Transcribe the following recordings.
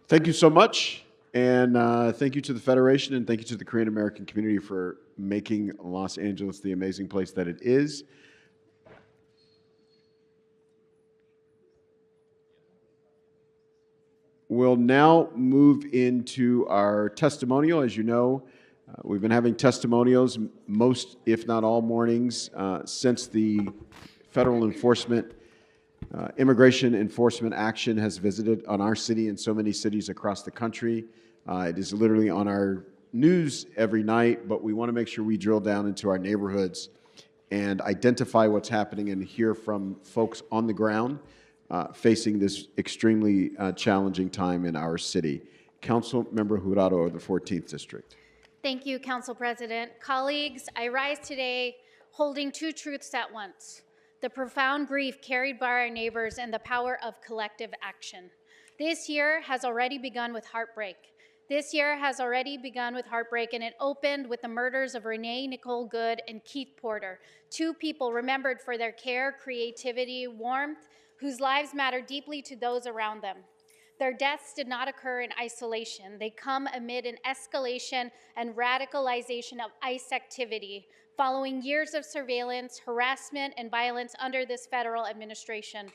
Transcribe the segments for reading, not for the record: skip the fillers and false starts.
Thank you so much, and thank you to the Federation, and thank you to the Korean American community for making Los Angeles the amazing place that it is. We'll now move into our testimonial. As you know, we've been having testimonials most, if not all, mornings since the federal immigration enforcement action has visited on our city and so many cities across the country. It is literally on our news every night, but we want to make sure we drill down into our neighborhoods and identify what's happening and hear from folks on the ground facing this extremely challenging time in our city. Council Member Jurado of the 14th District. Thank you, Council President. Colleagues, I rise today holding two truths at once: the profound grief carried by our neighbors and the power of collective action. This year has already begun with heartbreak. And it opened with the murders of Renee Nicole Good and Keith Porter, two people remembered for their care, creativity, warmth, whose lives matter deeply to those around them. Their deaths did not occur in isolation. They come amid an escalation and radicalization of ICE activity, following years of surveillance, harassment, and violence under this federal administration.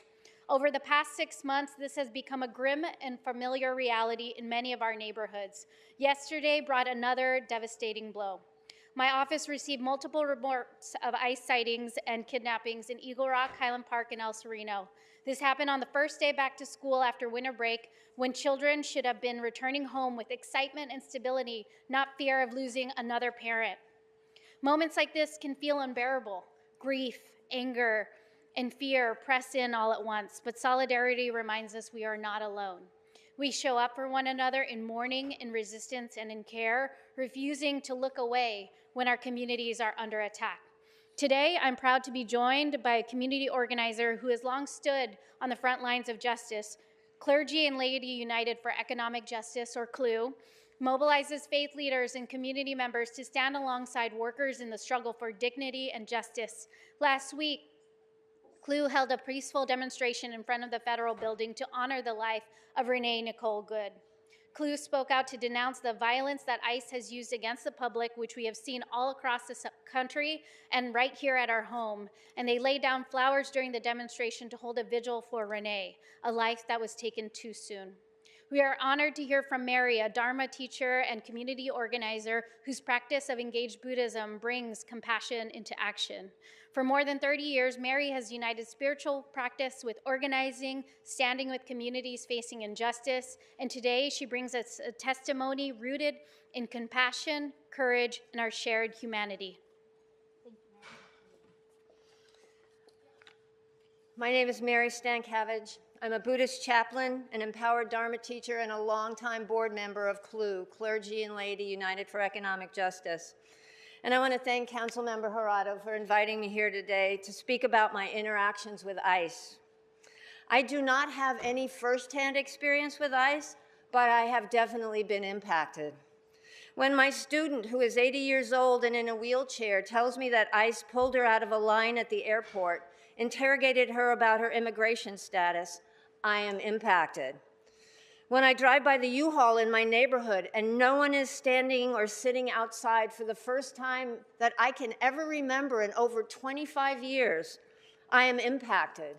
Over the past 6 months, this has become a grim and familiar reality in many of our neighborhoods. Yesterday brought another devastating blow. My office received multiple reports of ICE sightings and kidnappings in Eagle Rock, Highland Park, and El Sereno. This happened on the first day back to school after winter break, when children should have been returning home with excitement and stability, not fear of losing another parent. Moments like this can feel unbearable. Grief, anger, and fear press in all at once, but solidarity reminds us we are not alone. We show up for one another in mourning, in resistance, and in care, refusing to look away when our communities are under attack. Today, I'm proud to be joined by a community organizer who has long stood on the front lines of justice. Clergy and Laity United for Economic Justice, or CLU, mobilizes faith leaders and community members to stand alongside workers in the struggle for dignity and justice. Last week, CLU held a peaceful demonstration in front of the federal building to honor the life of Renee Nicole Good. CLU spoke out to denounce the violence that ICE has used against the public, which we have seen all across the country and right here at our home. And they laid down flowers during the demonstration to hold a vigil for Renee, a life that was taken too soon. We are honored to hear from Mary, a Dharma teacher and community organizer whose practice of engaged Buddhism brings compassion into action. For more than 30 years, Mary has united spiritual practice with organizing, standing with communities facing injustice, and today she brings us a testimony rooted in compassion, courage, and our shared humanity. My name is Mary Stankiewicz. I'm a Buddhist chaplain, an empowered Dharma teacher, and a longtime board member of CLU, Clergy and Laity United for Economic Justice. And I want to thank Councilmember Jurado for inviting me here today to speak about my interactions with ICE. I do not have any firsthand experience with ICE, but I have definitely been impacted. When my student, who is 80 years old and in a wheelchair, tells me that ICE pulled her out of a line at the airport, interrogated her about her immigration status, I am impacted. When I drive by the U-Haul in my neighborhood and no one is standing or sitting outside for the first time that I can ever remember in over 25 years, I am impacted.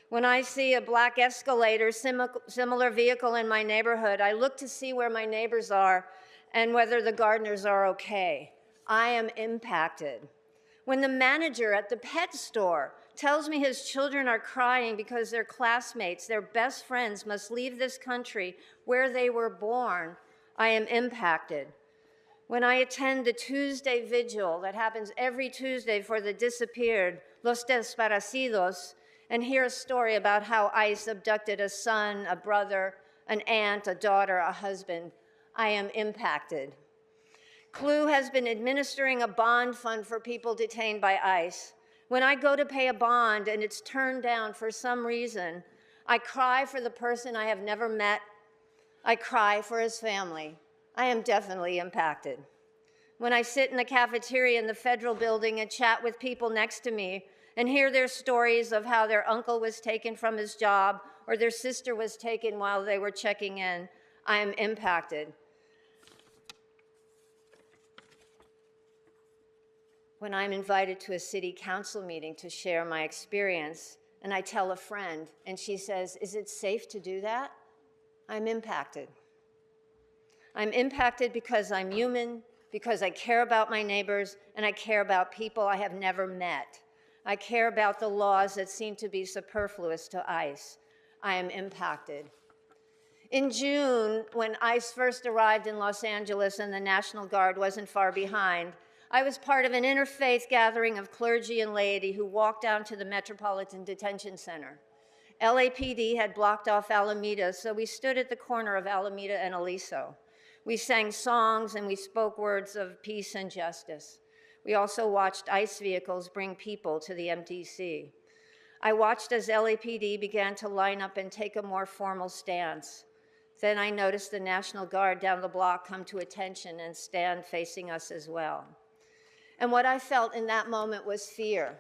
When I see a black Escalator, similar vehicle in my neighborhood, I look to see where my neighbors are and whether the gardeners are okay. I am impacted. When the manager at the pet store tells me his children are crying because their classmates, their best friends, must leave this country where they were born, I am impacted. When I attend the Tuesday vigil that happens every Tuesday for the disappeared, Los Desaparecidos, and hear a story about how ICE abducted a son, a brother, an aunt, a daughter, a husband, I am impacted. CLU has been administering a bond fund for people detained by ICE. When I go to pay a bond and it's turned down for some reason, I cry for the person I have never met. I cry for his family. I am definitely impacted. When I sit in the cafeteria in the federal building and chat with people next to me and hear their stories of how their uncle was taken from his job or their sister was taken while they were checking in, I am impacted. When I'm invited to a city council meeting to share my experience, and I tell a friend, and she says, "Is it safe to do that?" I'm impacted. I'm impacted because I'm human, because I care about my neighbors, and I care about people I have never met. I care about the laws that seem to be superfluous to ICE. I am impacted. In June, when ICE first arrived in Los Angeles and the National Guard wasn't far behind, I was part of an interfaith gathering of clergy and laity who walked down to the Metropolitan Detention Center. LAPD had blocked off Alameda, so we stood at the corner of Alameda and Aliso. We sang songs and we spoke words of peace and justice. We also watched ICE vehicles bring people to the MDC. I watched as LAPD began to line up and take a more formal stance. Then I noticed the National Guard down the block come to attention and stand facing us as well. And what I felt in that moment was fear.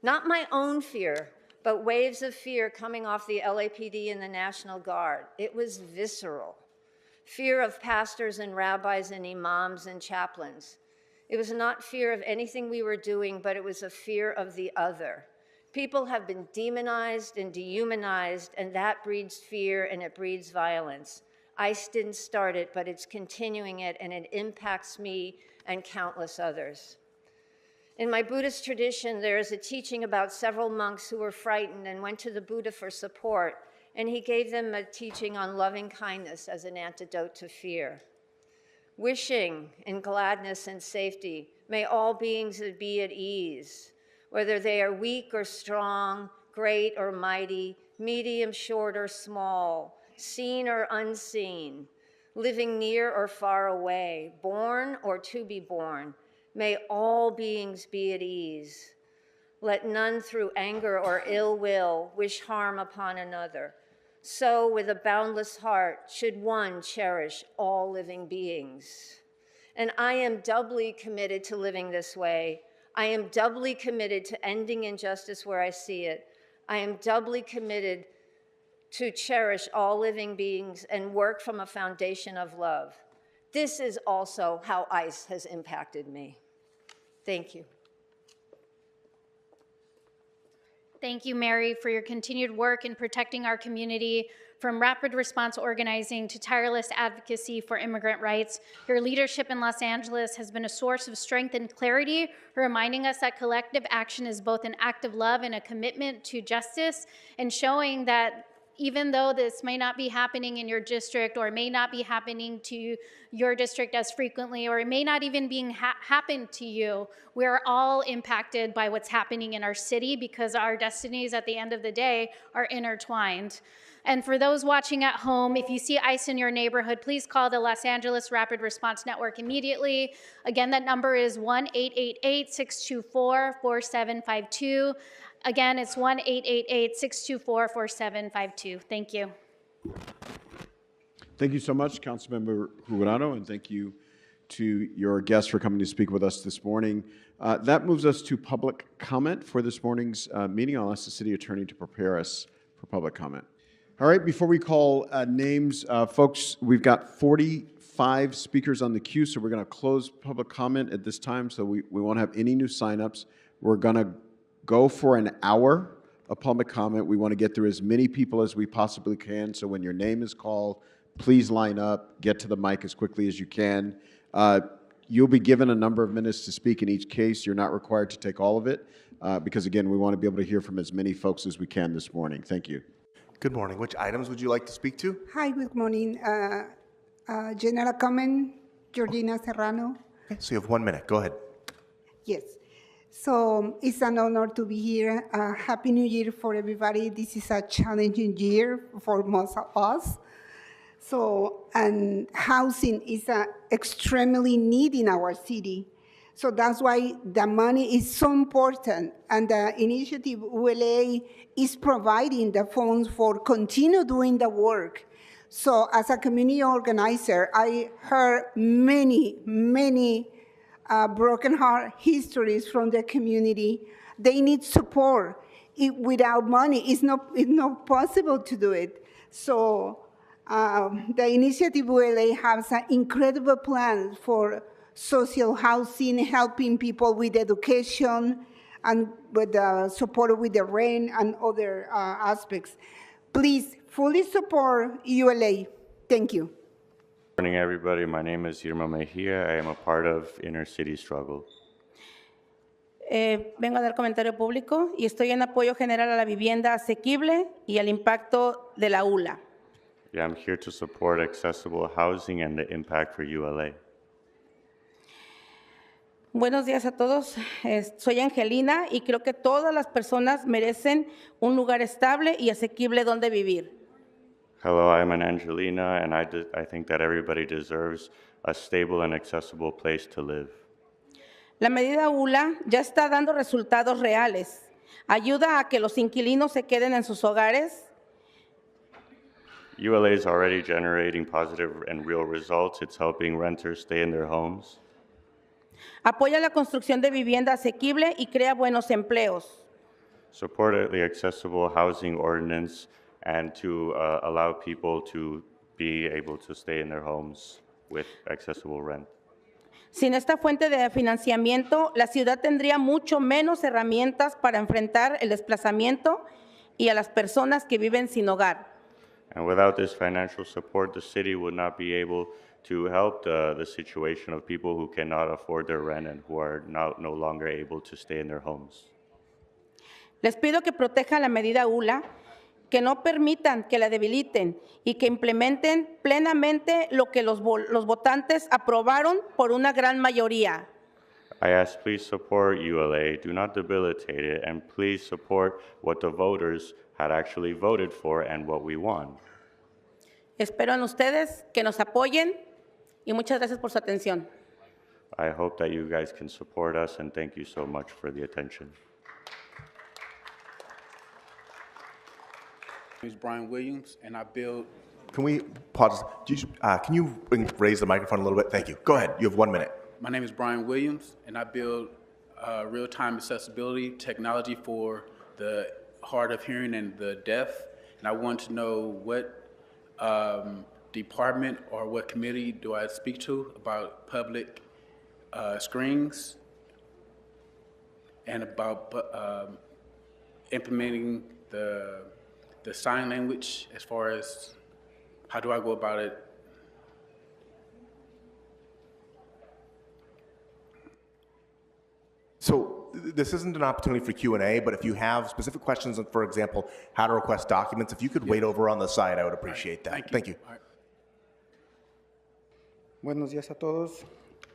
Not my own fear, but waves of fear coming off the LAPD and the National Guard. It was visceral. Fear of pastors and rabbis and imams and chaplains. It was not fear of anything we were doing, but it was a fear of the other. People have been demonized and dehumanized, and that breeds fear and it breeds violence. ICE didn't start it, but it's continuing it, and it impacts me and countless others. In my Buddhist tradition, there is a teaching about several monks who were frightened and went to the Buddha for support, and he gave them a teaching on loving kindness as an antidote to fear. Wishing in gladness and safety, may all beings be at ease, whether they are weak or strong, great or mighty, medium, short or small, seen or unseen, living near or far away, born or to be born. May all beings be at ease. Let none through anger or ill will wish harm upon another. So with a boundless heart should one cherish all living beings. And I am doubly committed to living this way. I am doubly committed to ending injustice where I see it. I am doubly committed to cherish all living beings and work from a foundation of love. This is also how ICE has impacted me. Thank you. Thank you, Mary, for your continued work in protecting our community, from rapid response organizing to tireless advocacy for immigrant rights. Your leadership in Los Angeles has been a source of strength and clarity, reminding us that collective action is both an act of love and a commitment to justice, and showing that even though this may not be happening in your district, or may not be happening to your district as frequently, or it may not even being happen to you, we're all impacted by what's happening in our city, because our destinies at the end of the day are intertwined. And for those watching at home, if you see ICE in your neighborhood, please call the Los Angeles Rapid Response Network immediately. Again, that number is 1-888-624-4752. Again, it's 1-888-624-4752. Thank you. Thank you so much, Councilmember Jurado, and thank you to your guests for coming to speak with us this morning. That moves us to public comment for this morning's meeting. I'll ask the city attorney to prepare us for public comment. All right, before we call names, folks, we've got 45 speakers on the queue, so we're going to close public comment at this time, so we won't have any new signups. We're going to go for an hour of public comment. We want to get through as many people as we possibly can, so when your name is called, please line up, get to the mic as quickly as you can. You'll be given a number of minutes to speak in each case. You're not required to take all of it, because again, we want to be able to hear from as many folks as we can this morning. Thank you. Good morning. Which items would you like to speak to? Hi, good morning. General comment, Georgina Serrano. Okay, so you have 1 minute. Go ahead. Yes. So it's an honor to be here. Happy New Year for everybody. This is a challenging year for most of us. So, and housing is extremely needed in our city. So that's why the money is so important. And the initiative ULA is providing the funds for continue doing the work. So as a community organizer, I heard many broken heart histories from the community. They need support. Without money, it's not possible to do it. So The initiative ULA has an incredible plan for social housing, helping people with education and with support with the rent and other aspects. Please fully support ULA. Thank you. Good morning, everybody. My name is Irma Mejia. I am a part of Inner City Struggle. Vengo a dar comentario público y estoy en apoyo general a la vivienda asequible y al impacto de la ULA. Yeah, I'm here to support accessible housing and the impact for ULA. Buenos días a todos. Soy Angelina y creo que todas las personas merecen un lugar estable y asequible donde vivir. Hello, I'm an Angelina, and I think that everybody deserves a stable and accessible place to live. La medida ULA ya está dando resultados reales. Ayuda a que los inquilinos se queden en sus hogares. ULA is already generating positive and real results. It's helping renters stay in their homes. Apoya la construcción de vivienda asequible y crea buenos empleos. Support the accessible housing ordinance and to allow people to be able to stay in their homes with accessible rent. Sin esta fuente de financiamiento, la ciudad tendría mucho menos herramientas para enfrentar el desplazamiento y a las personas que viven sin hogar. And without this financial support, the city would not be able to help the situation of people who cannot afford their rent and who are no longer able to stay in their homes. Les pido que protejan la medida ULA, que no permitan que la debiliten y que implementen plenamente lo que los votantes aprobaron por una gran mayoría. I ask, please support ULA, do not debilitate it, and please support what the voters had actually voted for and what we want. Espero en ustedes que nos apoyen y muchas gracias por su atención. I hope that you guys can support us, and thank you so much for the attention. My name is Brian Williams, and I build. Can we pause? Can you raise the microphone a little bit? Thank you. Go ahead. You have 1 minute. My name is Brian Williams, and I build real-time accessibility technology for the hard of hearing and the deaf. And I want to know what department or what committee do I speak to about public screenings and about implementing the sign language as far as how do I go about it? So this isn't an opportunity for Q&A, but if you have specific questions, for example, how to request documents, if you could wait over on the side, I would appreciate that. Thank you. All right. Buenos días a todos.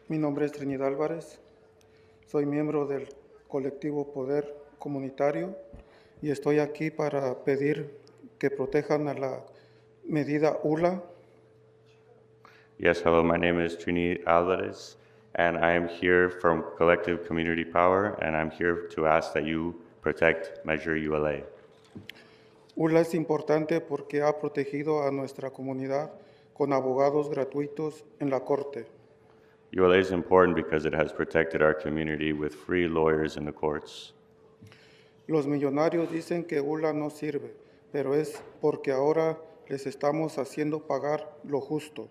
Mi nombre es Trinidad Álvarez. Soy miembro del colectivo Poder Comunitario y estoy aquí para pedir que protejan a la medida ULA. Yes, hello, my name is Trini Alvarez, and I am here from Collective Community Power, and I'm here to ask that you protect Measure ULA. ULA es importante porque ha protegido a nuestra comunidad con abogados gratuitos en la corte. ULA is important because it has protected our community with free lawyers in the courts. Los millonarios dicen que ULA no sirve, pero es porque ahora les estamos haciendo pagar lo justo.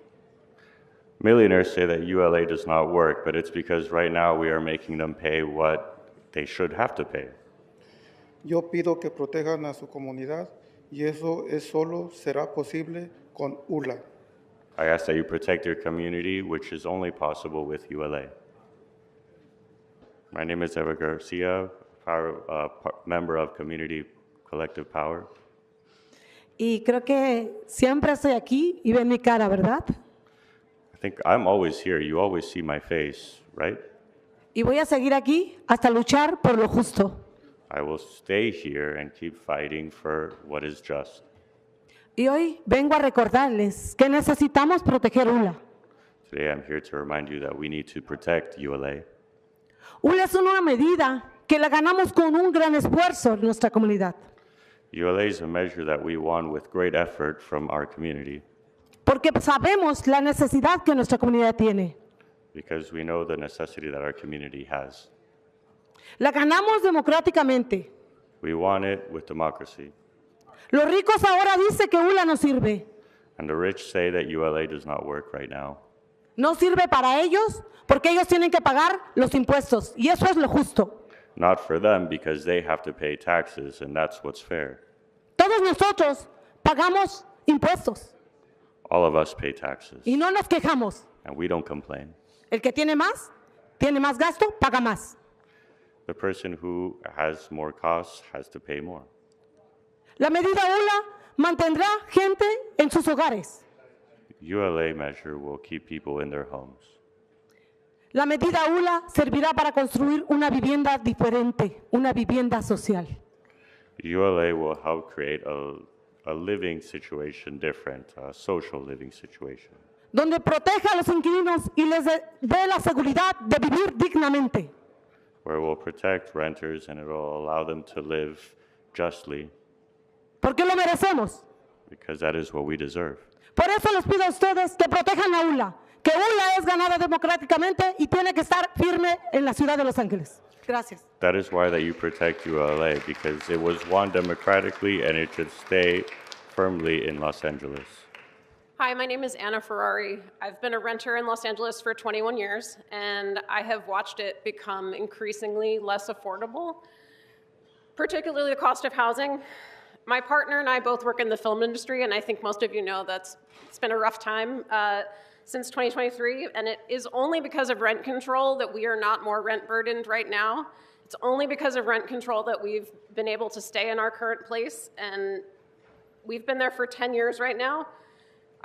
Millionaires say that ULA does not work, but it's because right now we are making them pay what they should have to pay. Yo pido que protejan a su comunidad y eso solo será posible con ULA. I ask that you protect your community, which is only possible with ULA. My name is Eva Garcia, member of Community Collective Power. Y creo que siempre estoy aquí y ven mi cara, ¿verdad? I think I'm always here. You always see my face, right? Y voy a seguir aquí hasta luchar por lo justo. I will stay here and keep fighting for what is just. Y hoy vengo a recordarles que necesitamos proteger ULA. Today I'm here to remind you that we need to protect ULA. ULA es una medida que la ganamos con un gran esfuerzo en nuestra comunidad. ULA is a measure that we won with great effort from our community. Porque sabemos la necesidad que nuestra comunidad tiene. Because we know the necessity that our community has. La ganamos democráticamente. We won it with democracy. Los ricos ahora dicen que ULA no sirve. And the rich say that ULA does not work right now. No sirve para ellos porque ellos tienen que pagar los impuestos y eso es lo justo. Not for them because they have to pay taxes, and that's what's fair. Todos nosotros pagamos impuestos All of us pay taxes, y no nos quejamos. and we don't complain. El que tiene más gasto, paga más. The person who has more costs has to pay more. La medida ULA mantendrá gente en sus hogares. ULA measure will keep people in their homes. La medida ULA servirá para construir una vivienda diferente, una vivienda social. ULA will help create a living situation different, a social living situation, Donde proteja a los inquilinos y les dé la seguridad de vivir dignamente. where it will protect renters and it will allow them to live justly, Porque lo merecemos. because that is what we deserve. Por eso les pido a ustedes que protejan a ULA, que ULA es ganada democráticamente y tiene que estar firme en la ciudad de Los Ángeles. Gracias. That is why that you protect ULA, because it was won democratically and it should stay firmly in Los Angeles. Hi, my name is Anna Ferrari. I've been a renter in Los Angeles for 21 years, and I have watched it become increasingly less affordable, particularly the cost of housing. My partner and I both work in the film industry, and I think most of you know it's been a rough time since 2023, and it is only because of rent control that we are not more rent burdened right now. It's only because of rent control that we've been able to stay in our current place, and we've been there for 10 years right now.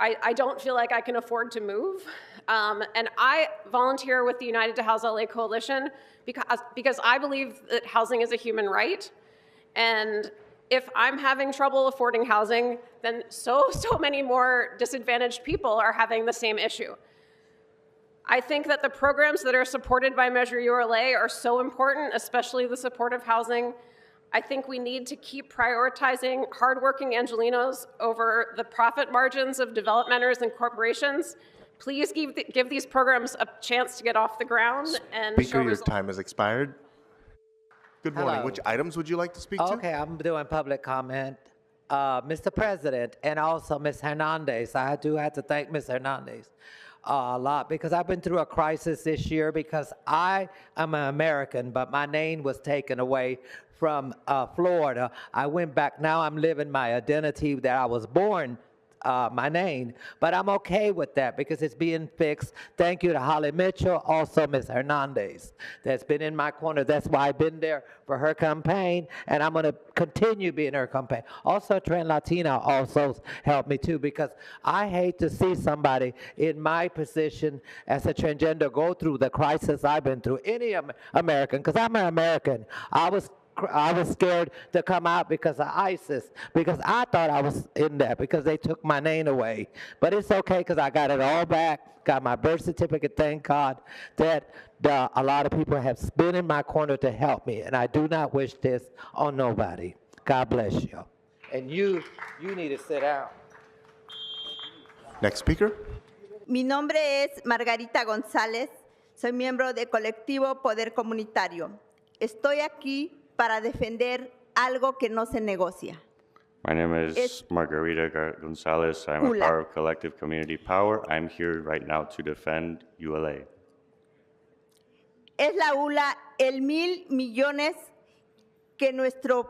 I don't feel like I can afford to move. And I volunteer with the United to House LA Coalition because I believe that housing is a human right. And if I'm having trouble affording housing, then so many more disadvantaged people are having the same issue. I think that the programs that are supported by Measure ULA are so important, especially the supportive housing. I think we need to keep prioritizing hardworking Angelenos over the profit margins of developmenters and corporations. Please give these programs a chance to get off the ground and Speaker, show your results. time has expired. Good morning. Hello. Which items would you like to speak to? Okay, I'm doing public comment. Mr. President, and also Ms. Hernandez. I do have to thank Ms. Hernandez a lot because I've been through a crisis this year because I am an American, but my name was taken away from Florida. I went back. Now I'm living my identity that I was born my name, but I'm okay with that because it's being fixed. Thank you to Holly Mitchell, also Ms. Hernandez, that's been in my corner. That's why I've been there for her campaign, and I'm going to continue being her campaign. Also, Trend Latina also helped me too because I hate to see somebody in my position as a transgender go through the crisis I've been through. Any American, because I'm an American. I was scared to come out because of ISIS, because I thought I was in that, because they took my name away. But it's okay because I got it all back, got my birth certificate, thank God, that a lot of people have been in my corner to help me, and I do not wish this on nobody. God bless you. And you need to sit down. Next speaker. Mi nombre es Margarita González, soy miembro del colectivo Poder Comunitario. Estoy aquí para defender algo que no se negocia. My name is Margarita Gonzalez. I'm a ULA. part of Collective Community Power. I'm here right now to defend ULA. Es la ULA el 1,000 millones que nuestro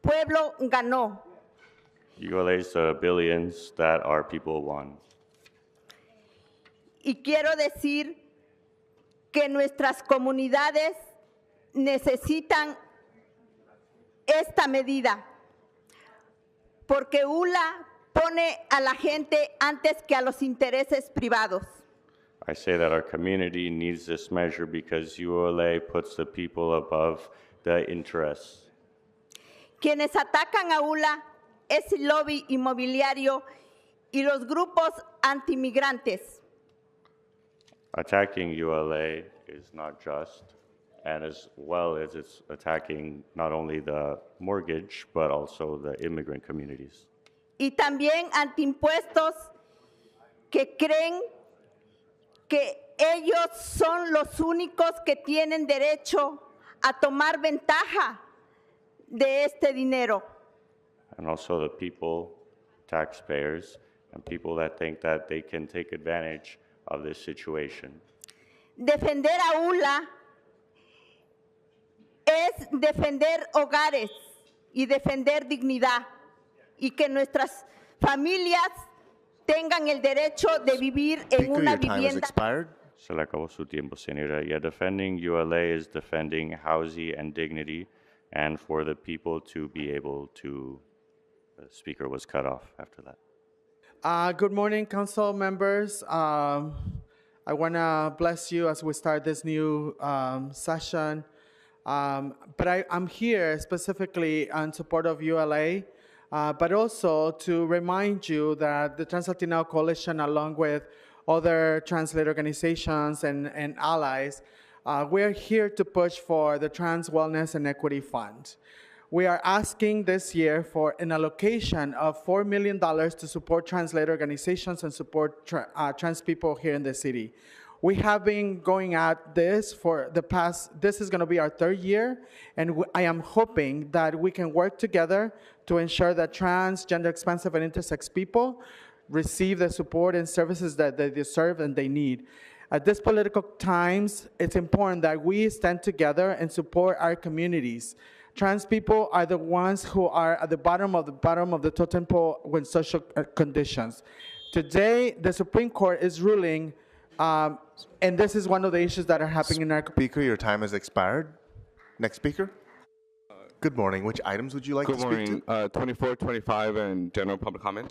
pueblo ganó. ULA is the billions that our people won. Y quiero decir que nuestras comunidades necesitan esta medida, porque ULA pone a la gente antes que a los intereses privados. I say that our community needs this measure because ULA puts the people above the interests. Quienes atacan a ULA es el lobby inmobiliario y los grupos antimigrantes. Attacking ULA is not just, and as well as it's attacking not only the mortgage, but also the immigrant communities. Y también antiimpuestos que creen que ellos son los únicos que tienen derecho a tomar ventaja de este dinero. And also the people, taxpayers, and people that think that they can take advantage of this situation. Defender a ULA es defender hogares y defender dignidad y que nuestras familias tengan el derecho de vivir en Speaker, una your time has vivienda. expired. Se le acabó su tiempo, señora. Yeah, defending ULA is defending housing and dignity, and for the people to be able to, the speaker was cut off after that. Good morning, council members. I want to bless you as we start this new session. But I'm here specifically in support of ULA, but also to remind you that the Trans-Latino Coalition, along with other trans-led organizations and allies, we're here to push for the Trans Wellness and Equity Fund. We are asking this year for an allocation of $4 million to support trans-led organizations and support trans people here in the city. We have been going at this for the past, this is going to be our third year, and I am hoping that we can work together to ensure that trans, gender expansive, and intersex people receive the support and services that they deserve and they need. At this political times, it's important that we stand together and support our communities. Trans people are the ones who are at the bottom of the totem pole when social conditions. Today, the Supreme Court is ruling, and this is one of the issues that are happening in our community. Speaker, your time has expired. Next speaker. Good morning. Which items would you like to speak to? Good morning. 24, 25, and general public comment.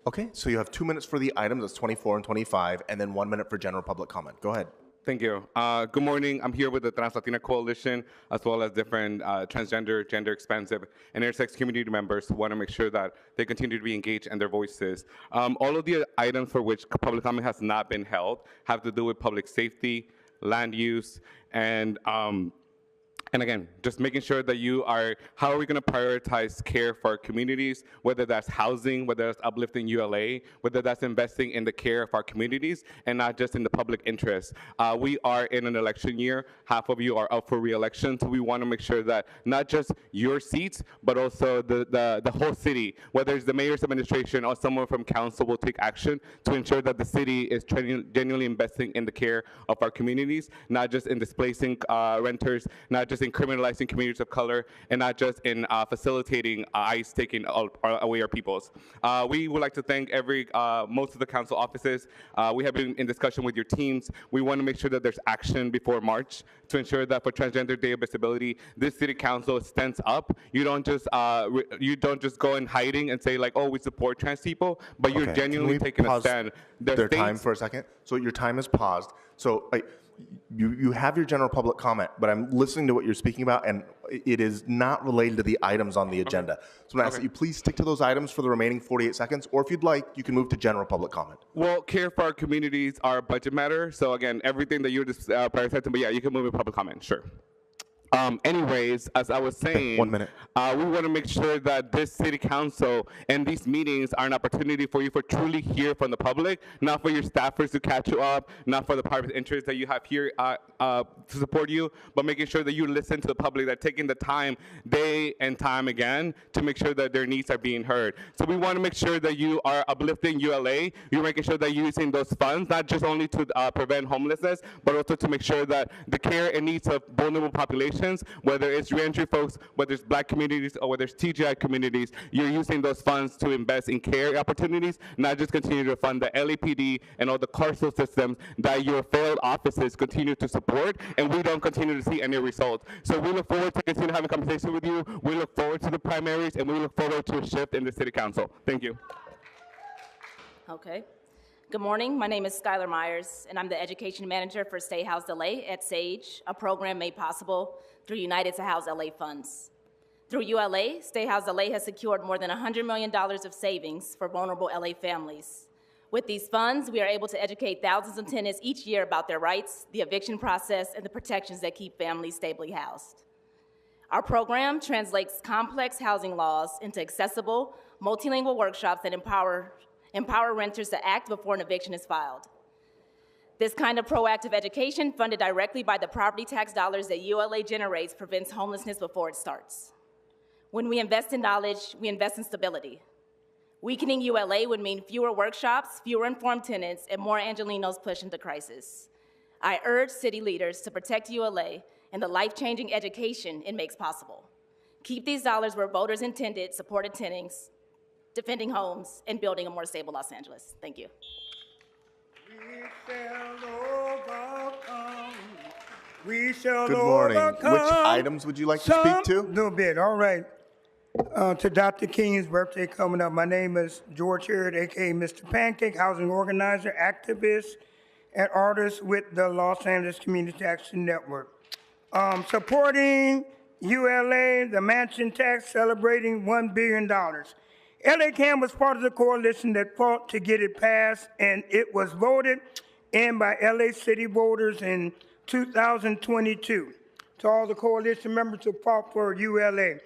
Okay, so you have 2 minutes for the items. That's 24 and 25, and then 1 minute for general public comment. Go ahead. Thank you. Good morning. I'm here with the Trans-Latina Coalition, as well as different transgender, gender expansive, and intersex community members who want to make sure that they continue to be engaged and their voices. All of the items for which public comment has not been held have to do with public safety, land use, and again, just making sure that you are, how are we going to prioritize care for our communities, whether that's housing, whether that's uplifting ULA, whether that's investing in the care of our communities, and not just in the public interest. We are in an election year. Half of you are up for re-election, so we want to make sure that not just your seats, but also the whole city, whether it's the mayor's administration or someone from council, will take action to ensure that the city is genuinely investing in the care of our communities, not just in displacing renters, not just in criminalizing communities of color, and not just in facilitating ICE taking away our peoples. We would like to thank most of the council offices. We have been in discussion with your teams. We want to make sure that there's action before March to ensure that for Transgender Day of Visibility, this city council stands up. You don't just go in hiding and say like, oh, we support trans people, but you're genuinely taking a stand. Their time for a second. So your time is paused. So you have your general public comment, but I'm listening to what you're speaking about, and it is not related to the items on the agenda. So I'm going to ask that you please stick to those items for the remaining 48 seconds, or if you'd like, you can move to general public comment. Well, care for our communities are a budget matter. So again, everything that you're just prioritizing, but yeah, you can move to public comment, sure. Anyways, as I was saying, 1 minute. We want to make sure that this city council and these meetings are an opportunity for you to truly hear from the public, not for your staffers to catch you up, not for the private interests that you have here to support you, but making sure that you listen to the public, that taking the time day and time again to make sure that their needs are being heard. So we want to make sure that you are uplifting ULA. You're making sure that you're using those funds, not just only to prevent homelessness, but also to make sure that the care and needs of vulnerable populations, whether it's reentry folks, whether it's black communities, or whether it's TGI communities, you're using those funds to invest in care opportunities, not just continue to fund the LAPD and all the carceral systems that your failed offices continue to support, and we don't continue to see any results. So we look forward to continue having a conversation with you. We look forward to the primaries, and we look forward to a shift in the city council. Thank you. Okay. Good morning. My name is Skylar Myers, and I'm the education manager for Stay Housed LA at SAGE, a program made possible through United to House LA funds. Through ULA, Stay Housed LA has secured more than $100 million of savings for vulnerable LA families. With these funds, we are able to educate thousands of tenants each year about their rights, the eviction process, and the protections that keep families stably housed. Our program translates complex housing laws into accessible, multilingual workshops that empower renters to act before an eviction is filed. This kind of proactive education, funded directly by the property tax dollars that ULA generates, prevents homelessness before it starts. When we invest in knowledge, we invest in stability. Weakening ULA would mean fewer workshops, fewer informed tenants, and more Angelenos pushed into crisis. I urge city leaders to protect ULA and the life-changing education it makes possible. Keep these dollars where voters intended, supported tenants, defending homes, and building a more stable Los Angeles. Thank you. We shall Good morning. overcome. Which items would you like to speak to? A little bit, all right. To Dr. King's birthday coming up, my name is George Hurd, a.k.a. Mr. Pancake, housing organizer, activist, and artist with the Los Angeles Community Action Network. Supporting ULA, the mansion tax, celebrating $1 billion. LA CAN was part of the coalition that fought to get it passed, and it was voted in by LA City voters in 2022. To all the coalition members who fought for ULA.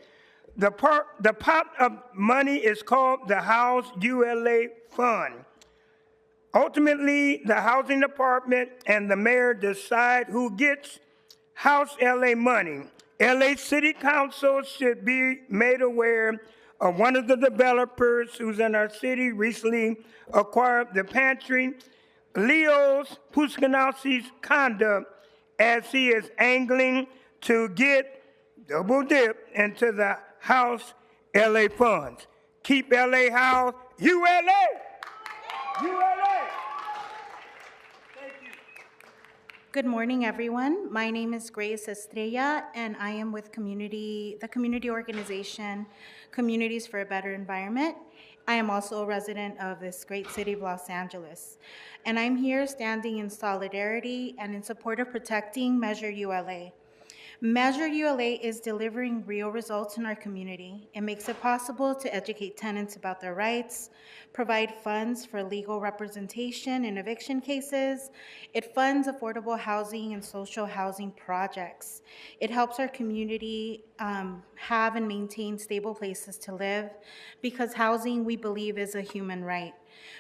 The pot of money is called the House ULA Fund. Ultimately, the housing department and the mayor decide who gets House LA money. LA City Council should be made aware of one of the developers who's in our city recently acquired the pantry, Leo's Puskanowski's conduct as he is angling to get double dip into the House LA funds. Keep LA House ULA! ULA! Thank you. Good morning, everyone. My name is Grace Estrella, and I am with the community organization Communities for a Better Environment. I am also a resident of this great city of Los Angeles. And I'm here standing in solidarity and in support of protecting Measure ULA. Measure ULA is delivering real results in our community. It makes it possible to educate tenants about their rights, provide funds for legal representation in eviction cases. It funds affordable housing and social housing projects. It helps our community have and maintain stable places to live, because housing, we believe, is a human right.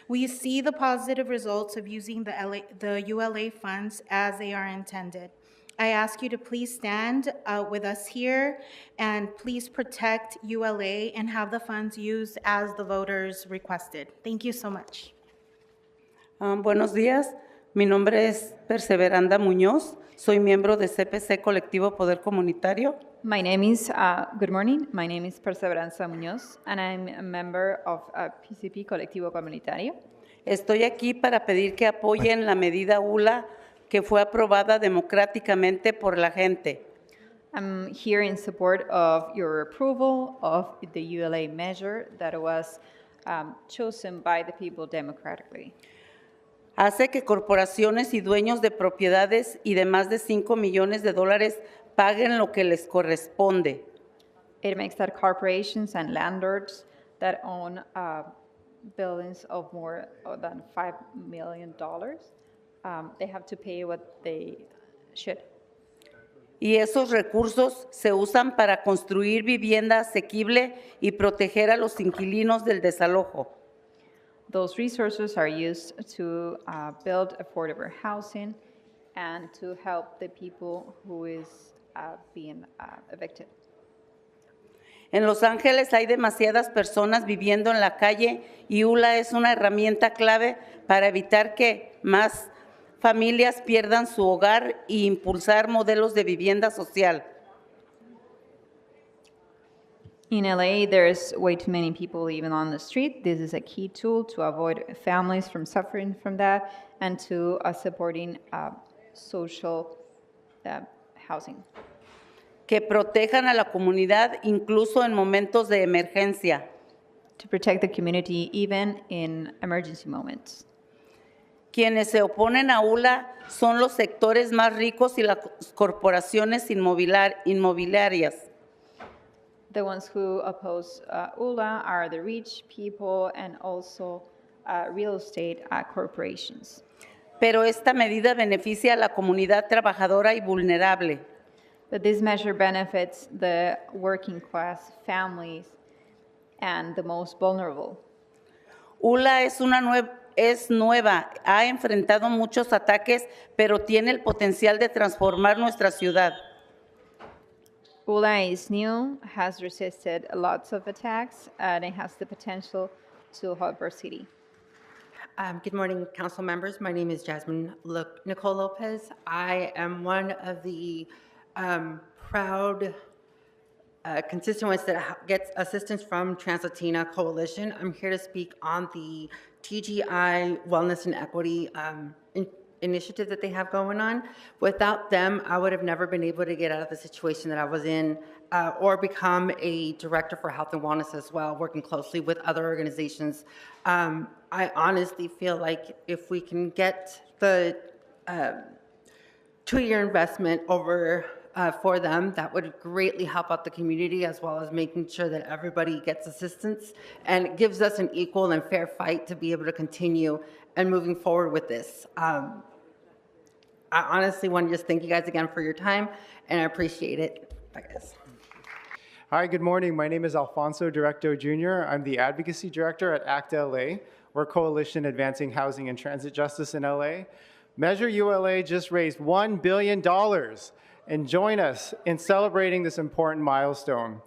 We see the positive results of using the ULA funds as they are intended. I ask you to please stand with us here and please protect ULA and have the funds used as the voters requested. Thank you so much. Buenos días, mi nombre es Perseveranda Muñoz, soy miembro de CPC Colectivo Poder Comunitario. My name is, good morning, my name is Perseveranza Muñoz and I'm a member of PCP Colectivo Comunitario. Estoy aquí para pedir que apoyen la medida ULA que fue aprobada democráticamente por la gente. I'm here in support of your approval of the ULA measure that was chosen by the people democratically. Hace que corporaciones y dueños de propiedades y de más de $5 millones paguen lo que les corresponde. It makes that corporations and landlords that own buildings of more than $5 million they have to pay what they should. Y esos recursos se usan para construir vivienda asequible y proteger a los inquilinos del desalojo. Those resources are used to build affordable housing and to help the people who is being evicted. En Los Ángeles hay demasiadas personas viviendo en la calle y ULA es una herramienta clave para evitar que más familias pierdan su hogar e impulsar modelos de vivienda social. In LA, there's way too many people living on the street. This is a key tool to avoid families from suffering from that and to supporting social housing. Que protejan a la comunidad incluso en momentos de emergencia. To protect the community even in emergency moments. Quienes se oponen a ULA son los sectores más ricos y las corporaciones inmobiliarias. The ones who oppose ULA are the rich people and also real estate corporations. Pero esta medida beneficia a la comunidad trabajadora y vulnerable. But this measure benefits the working class families and the most vulnerable. ULA es nueva, ha enfrentado muchos ataques, pero tiene el potencial de transformar nuestra ciudad. ULA is new, has resisted lots of attacks, and it has the potential to help our city. Good morning, council members. My name is Jasmine Nicole Lopez. I am one of the proud constituents that gets assistance from Trans-Latina Coalition. I'm here to speak on the TGI Wellness and Equity initiative that they have going on. Without them, I would have never been able to get out of the situation that I was in or become a director for health and wellness as well, working closely with other organizations. I honestly feel like if we can get the 2-year investment over for them, that would greatly help out the community, as well as making sure that everybody gets assistance, and it gives us an equal and fair fight to be able to continue and moving forward with this. I honestly want to just thank you guys again for your time, and I appreciate it. Bye, guys. Hi, good morning. My name is Alfonso Directo Jr. I'm the Advocacy Director at ACTA LA. We're a coalition advancing housing and transit justice in LA. Measure ULA just raised $1 billion, and join us in celebrating this important milestone.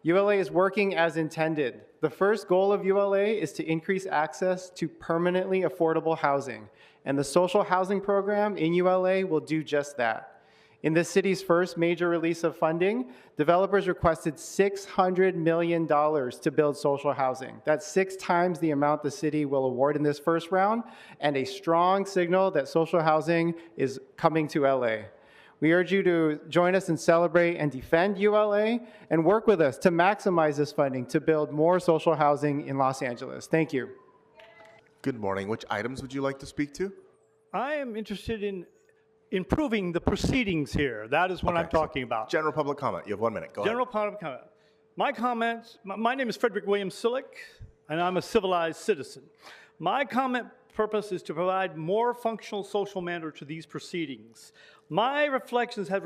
ULA is working as intended. The first goal of ULA is to increase access to permanently affordable housing, and the social housing program in ULA will do just that. In the city's first major release of funding, developers requested $600 million to build social housing. That's 6 times the amount the city will award in this first round, and a strong signal that social housing is coming to LA. We urge you to join us and celebrate and defend ULA and work with us to maximize this funding to build more social housing in Los Angeles. Thank you. Good morning. Which items would you like to speak to? I am interested in improving the proceedings here. That is what I'm talking about. General public comment. You have 1 minute. Go General public comment. My comments, my name is Frederick William Sillick, and I'm a civilized citizen. My comment purpose is to provide more functional social manner to these proceedings. My reflections have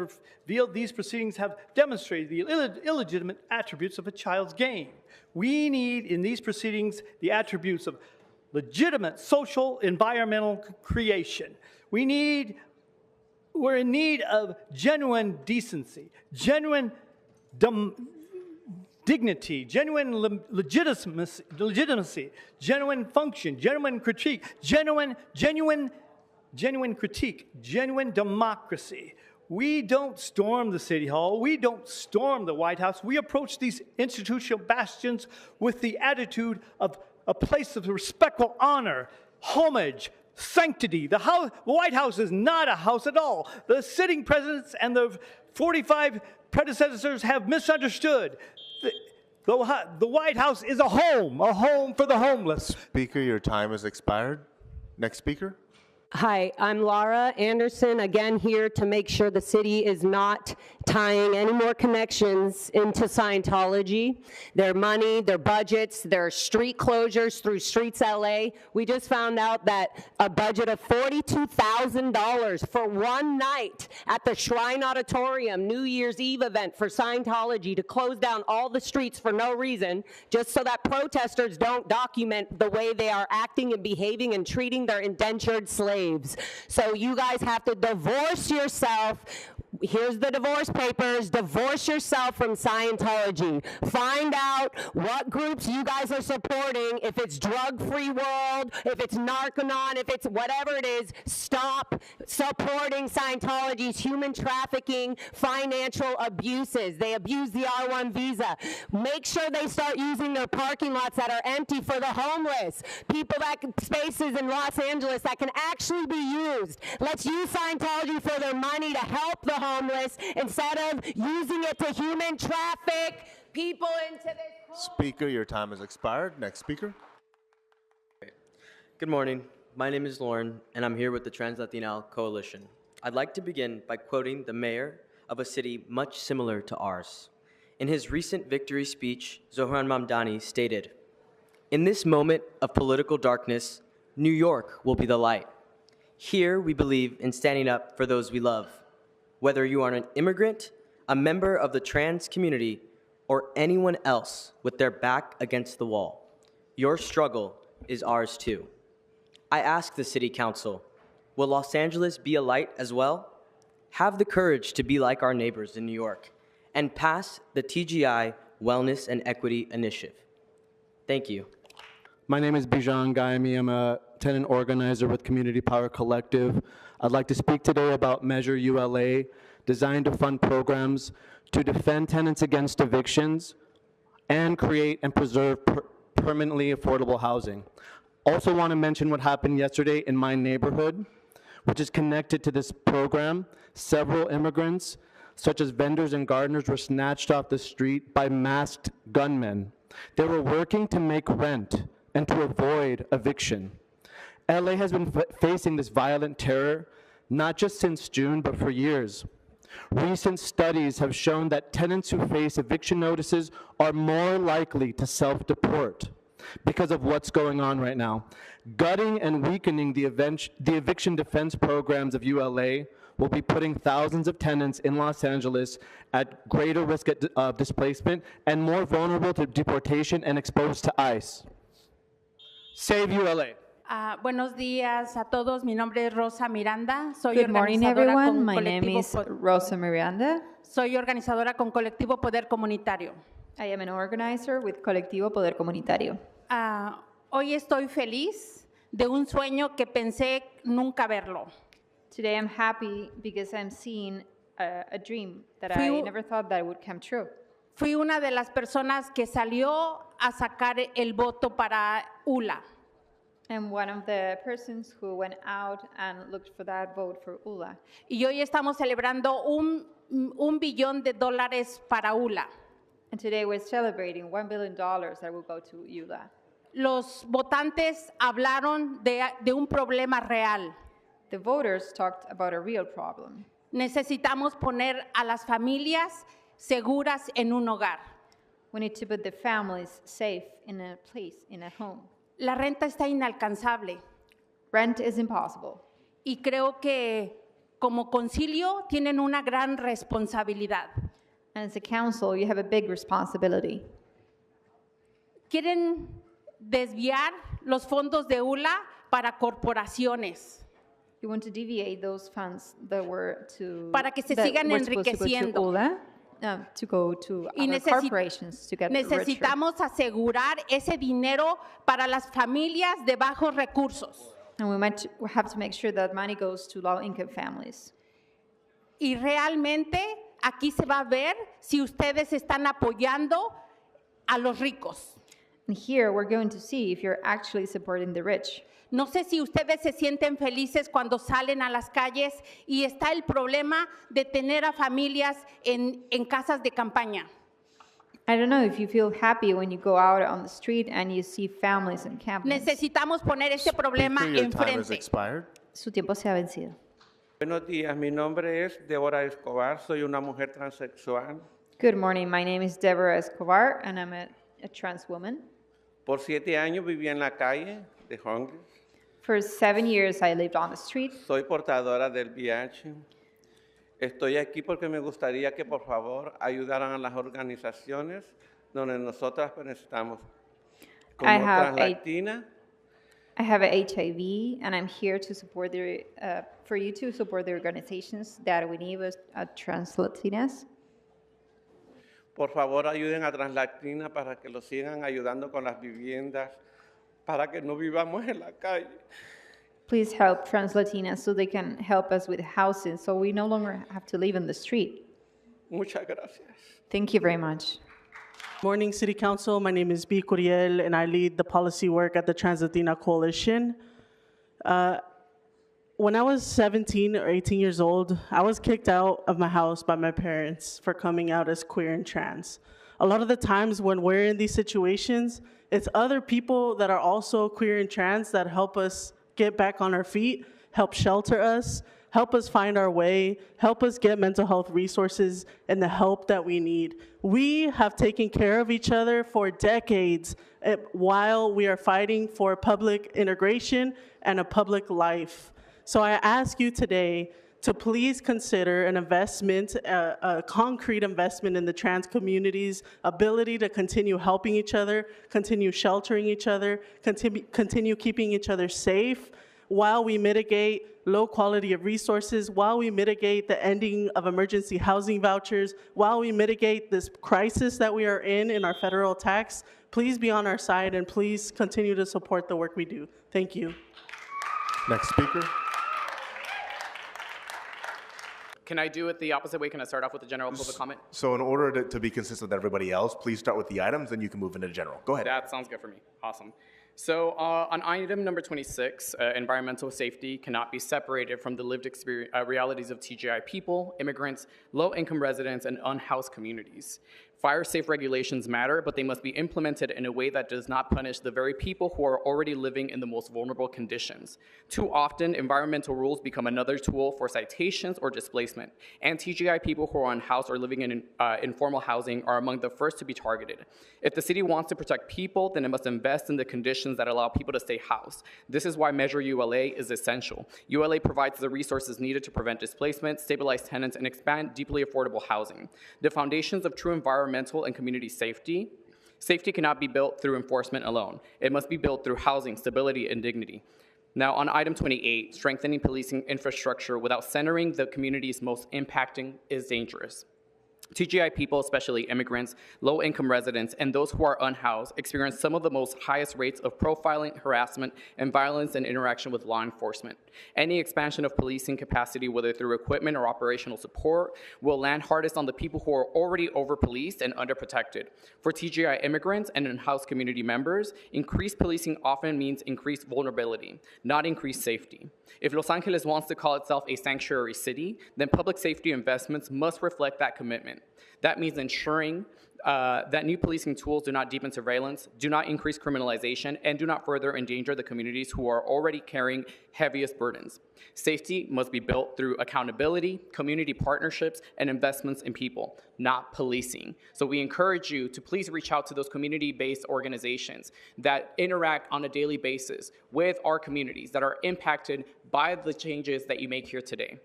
revealed these proceedings have demonstrated the illegitimate attributes of a child's game. We need in these proceedings the attributes of legitimate social environmental creation. We're in need of genuine decency, genuine dignity, genuine legitimacy, genuine function, genuine critique, genuine critique, genuine democracy. We don't storm the City Hall. We don't storm the White House. We approach these institutional bastions with the attitude of a place of respectful honor, homage, sanctity. The White House is not a house at all. The sitting presidents and the 45 predecessors have misunderstood. The White House is a home for the homeless. Speaker, your time has expired. Next speaker. Hi, I'm Laura Anderson, again here to make sure the city is not tying any more connections into Scientology. Their money, their budgets, their street closures through Streets LA. We just found out that a budget of $42,000 for one night at the Shrine Auditorium New Year's Eve event for Scientology to close down all the streets for no reason, just so that protesters don't document the way they are acting and behaving and treating their indentured slaves. So you guys have to divorce yourself. Here's the divorce papers. Divorce yourself from Scientology. Find out what groups you guys are supporting. If it's Drug-Free World, if it's Narconon, if it's whatever it is, stop supporting Scientology's human trafficking, financial abuses. They abuse the R1 visa. Make sure they start using their parking lots that are empty for the homeless. Spaces in Los Angeles that can actually be used. Let's use Scientology for their money to help the homeless instead of using it to human traffic people into this. Speaker, your time has expired. Next speaker. Good morning. My name is Lauren, and I'm here with the Trans-Latina Coalition. I'd like to begin by quoting the mayor of a city much similar to ours. In his recent victory speech, Zohran Mamdani stated, "In this moment of political darkness, New York will be the light. Here we believe in standing up for those we love. Whether you are an immigrant, a member of the trans community, or anyone else with their back against the wall, your struggle is ours too." I ask the City Council, will Los Angeles be a light as well? Have the courage to be like our neighbors in New York and pass the TGI Wellness and Equity Initiative. Thank you. My name is Bijan Gaimi. I'm a tenant organizer with Community Power Collective. I'd like to speak today about Measure ULA, designed to fund programs to defend tenants against evictions and create and preserve permanently affordable housing. Also want to mention what happened yesterday in my neighborhood, which is connected to this program. Several immigrants, such as vendors and gardeners, were snatched off the street by masked gunmen. They were working to make rent and to avoid eviction. LA has been facing this violent terror, not just since June, but for years. Recent studies have shown that tenants who face eviction notices are more likely to self-deport because of what's going on right now. Gutting and weakening the eviction defense programs of ULA will be putting thousands of tenants in Los Angeles at greater risk of displacement and more vulnerable to deportation and exposed to ICE. Save ULA. Buenos días a todos. Mi nombre es Rosa Miranda. Soy Good morning, organizadora everyone. con My name is Rosa Miranda. Soy organizadora con Colectivo Poder Comunitario. I am an organizer with Colectivo Poder Comunitario. Hoy estoy feliz de un sueño que pensé nunca verlo. Today I'm happy because I'm seeing a dream that I never thought that would come true. Fui una de las personas que salió a sacar el voto para ULA. I'm one of the persons who went out and looked for that vote for ULA. Y hoy estamos celebrando $1 billón para ULA. And today we're celebrating $1 billion that will go to ULA. Los votantes hablaron de un problema real. The voters talked about a real problem. Necesitamos poner a las familias seguras en un hogar. We need to put the families safe in a place, in a home. La renta está inalcanzable. Rent is impossible. Y creo que como concilio tienen una gran responsabilidad. And as a council, you have a big responsibility. Quieren desviar los fondos de ULA para corporaciones. You want to deviate those funds that were to para que se sigan enriqueciendo. To go to other corporations to get necesitamos richer. asegurar ese dinero para las familias de bajos recursos. And we have to make sure that money goes to low-income families. Y realmente aquí se va a ver si ustedes están apoyando a los ricos. And here we're going to see if you're actually supporting the rich. No sé si ustedes se sienten felices cuando salen a las calles y está el problema de tener a familias en casas de campaña. I don't know if you feel happy when you go out on the street and you see families in campings. Necesitamos poner ese problema enfrente. Su tiempo se ha vencido. Buenos días, mi nombre es Débora Escobar, soy una mujer transexual. Good morning, my name is Deborah Escobar and I'm a trans woman. Por 7 años viví en la calle de homeless. For 7 years I lived on the street. Soy portadora del VIH. Estoy aquí porque me gustaría que por favor ayudaran a las organizaciones donde nosotras necesitamos. Como Latina. I have a HIV and I'm here to support for you to support the organizations that we need as trans Latinas. Por favor ayuden a Translatina para que lo sigan ayudando con las viviendas, para que no vivamos en la calle. Please help Trans Latinas so they can help us with housing so we no longer have to live in the street. Muchas gracias. Thank you very much. Morning, City Council. My name is B. Curiel, and I lead the policy work at the Trans Latina Coalition. When I was 17 or 18 years old, I was kicked out of my house by my parents for coming out as queer and trans. A lot of the times when we're in these situations, it's other people that are also queer and trans that help us get back on our feet, help shelter us, help us find our way, help us get mental health resources and the help that we need. We have taken care of each other for decades while we are fighting for public integration and a public life. So I ask you today to please consider an investment, a concrete investment in the trans community's ability to continue helping each other, continue sheltering each other, continue keeping each other safe. while we mitigate low quality of resources, while we mitigate the ending of emergency housing vouchers, while we mitigate this crisis that we are in our federal tax. Please be on our side and please continue to support the work we do. Thank you. Next speaker. Can I do it the opposite way? Can I start off with the general public comment? So in order to be consistent with everybody else, please start with the items, then you can move into general. Go ahead. That sounds good for me. Awesome. So on item number 26, environmental safety cannot be separated from the lived experience, realities of TGI people, immigrants, low-income residents, and unhoused communities. Fire-safe regulations matter, but they must be implemented in a way that does not punish the very people who are already living in the most vulnerable conditions. Too often, environmental rules become another tool for citations or displacement, and TGI people who are unhoused or living in informal housing are among the first to be targeted. If the city wants to protect people, then it must invest in the conditions that allow people to stay housed. This is why Measure ULA is essential. ULA provides the resources needed to prevent displacement, stabilize tenants, and expand deeply affordable housing. The foundations of true environmental and community safety cannot be built through enforcement alone. It must be built through housing, stability, and dignity. Now, on item 28, strengthening policing infrastructure without centering the communities most impacting is dangerous. TGI people, especially immigrants, low-income residents, and those who are unhoused experience some of the most highest rates of profiling, harassment, and violence in interaction with law enforcement. Any expansion of policing capacity, whether through equipment or operational support, will land hardest on the people who are already over-policed and underprotected. For TGI immigrants and unhoused community members, increased policing often means increased vulnerability, not increased safety. If Los Angeles wants to call itself a sanctuary city, then public safety investments must reflect that commitment. That means ensuring that new policing tools do not deepen surveillance, do not increase criminalization, and do not further endanger the communities who are already carrying heaviest burdens. Safety must be built through accountability, community partnerships, and investments in people, not policing. So we encourage you to please reach out to those community-based organizations that interact on a daily basis with our communities that are impacted by the changes that you make here today.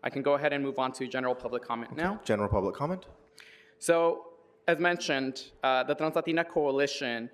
I can go ahead and move on to general public comment now. General public comment. So, as mentioned, the Trans-Latina Coalition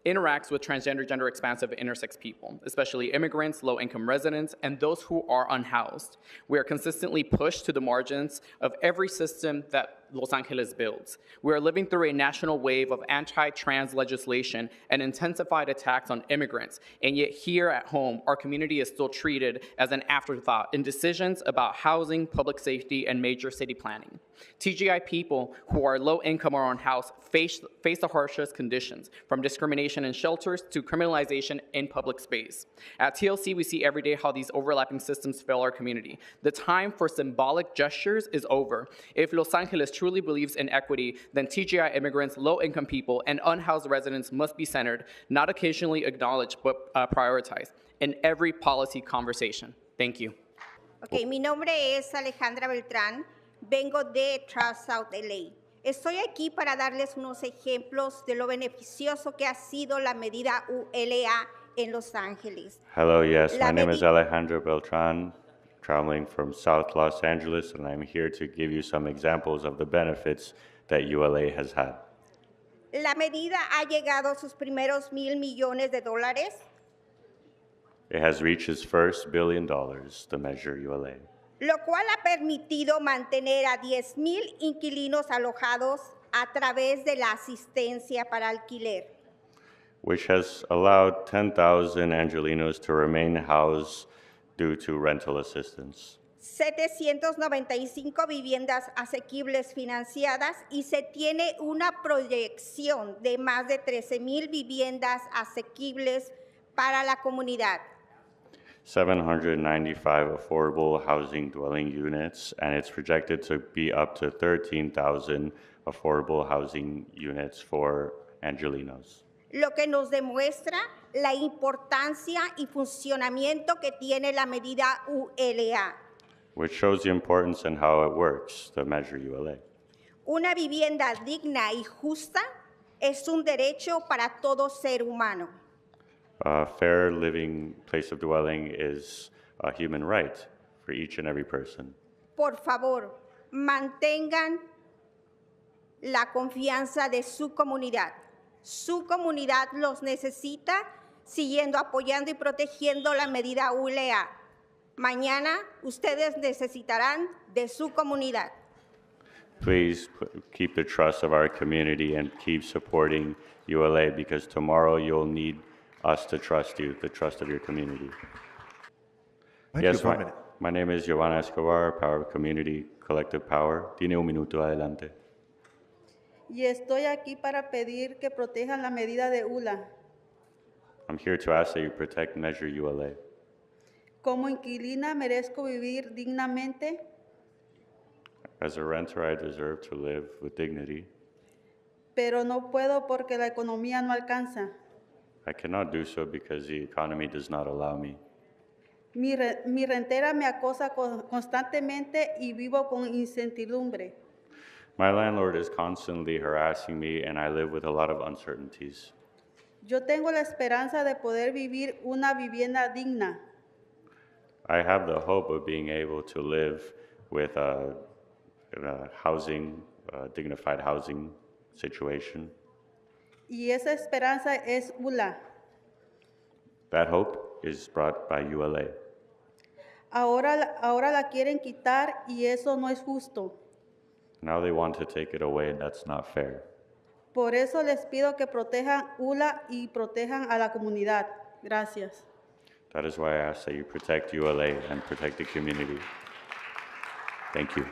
interacts with transgender, gender expansive, intersex people, especially immigrants, low-income residents, and those who are unhoused. We are consistently pushed to the margins of every system that Los Angeles builds. We are living through a national wave of anti-trans legislation and intensified attacks on immigrants, and yet here at home, our community is still treated as an afterthought in decisions about housing, public safety, and major city planning. TGI people who are low income or unhoused face the harshest conditions, from discrimination in shelters to criminalization in public space. At TLC, we see every day how these overlapping systems fail our community. The time for symbolic gestures is over. If Los Angeles truly believes in equity, then TGI immigrants, low-income people, and unhoused residents must be centered, not occasionally acknowledged, but prioritized in every policy conversation. Thank you. Okay, mi nombre es Alejandra Beltrán, vengo de South LA. Estoy aquí para darles unos ejemplos de lo beneficioso que ha sido la medida ULA en Los Ángeles. Hello, yes, my name is Alejandro Beltran, traveling from South Los Angeles, and I'm here to give you some examples of the benefits that ULA has had. La medida ha llegado a sus primeros $1,000 millones. It has reached its first $1 billion, the Measure ULA, Lo cual ha permitido mantener a 10,000 inquilinos alojados a través de la asistencia para alquiler. which has allowed 10,000 Angelinos to remain housed due to rental assistance. 795 viviendas asequibles financiadas y se tiene una proyección de más de 13,000 viviendas asequibles para la comunidad. 795 affordable housing dwelling units, and it's projected to be up to 13,000 affordable housing units for Angelinos. Lo que nos demuestra la importancia y funcionamiento que tiene la medida ULA. Which shows the importance and how it works, the Measure ULA. Una vivienda digna y justa es un derecho para todo ser humano. A fair living place of dwelling is a human right for each and every person. Por favor, mantengan la confianza de su comunidad. Su comunidad los necesita siguiendo apoyando y protegiendo la medida ULA. Mañana ustedes necesitarán de su comunidad. Please keep the trust of our community and keep supporting ULA, because tomorrow you'll need us to trust you, the trust of your community. Yes, my name is Giovanna Escobar, Power of Community, Collective Power. Tiene un minuto, adelante. Y estoy aquí para pedir que protejan la medida de ULA. I'm here to ask that you protect Measure ULA. Como inquilina merezco vivir dignamente, As a renter, I deserve to live with dignity. pero no puedo porque la economía no alcanza. I cannot do so because the economy does not allow me. Mi rentera me acosa constantemente y vivo con incertidumbre. My landlord is constantly harassing me, and I live with a lot of uncertainties. Yo tengo la esperanza de poder vivir una vivienda digna. I have the hope of being able to live with a dignified housing situation. Y esa esperanza es ULA. That hope is brought by ULA. Ahora la quieren quitar y eso no es justo. Now they want to take it away, and that's not fair. Por eso les pido que protejan ULA y protejan a la comunidad. Gracias. That is why I ask that you protect ULA and protect the community. Thank you.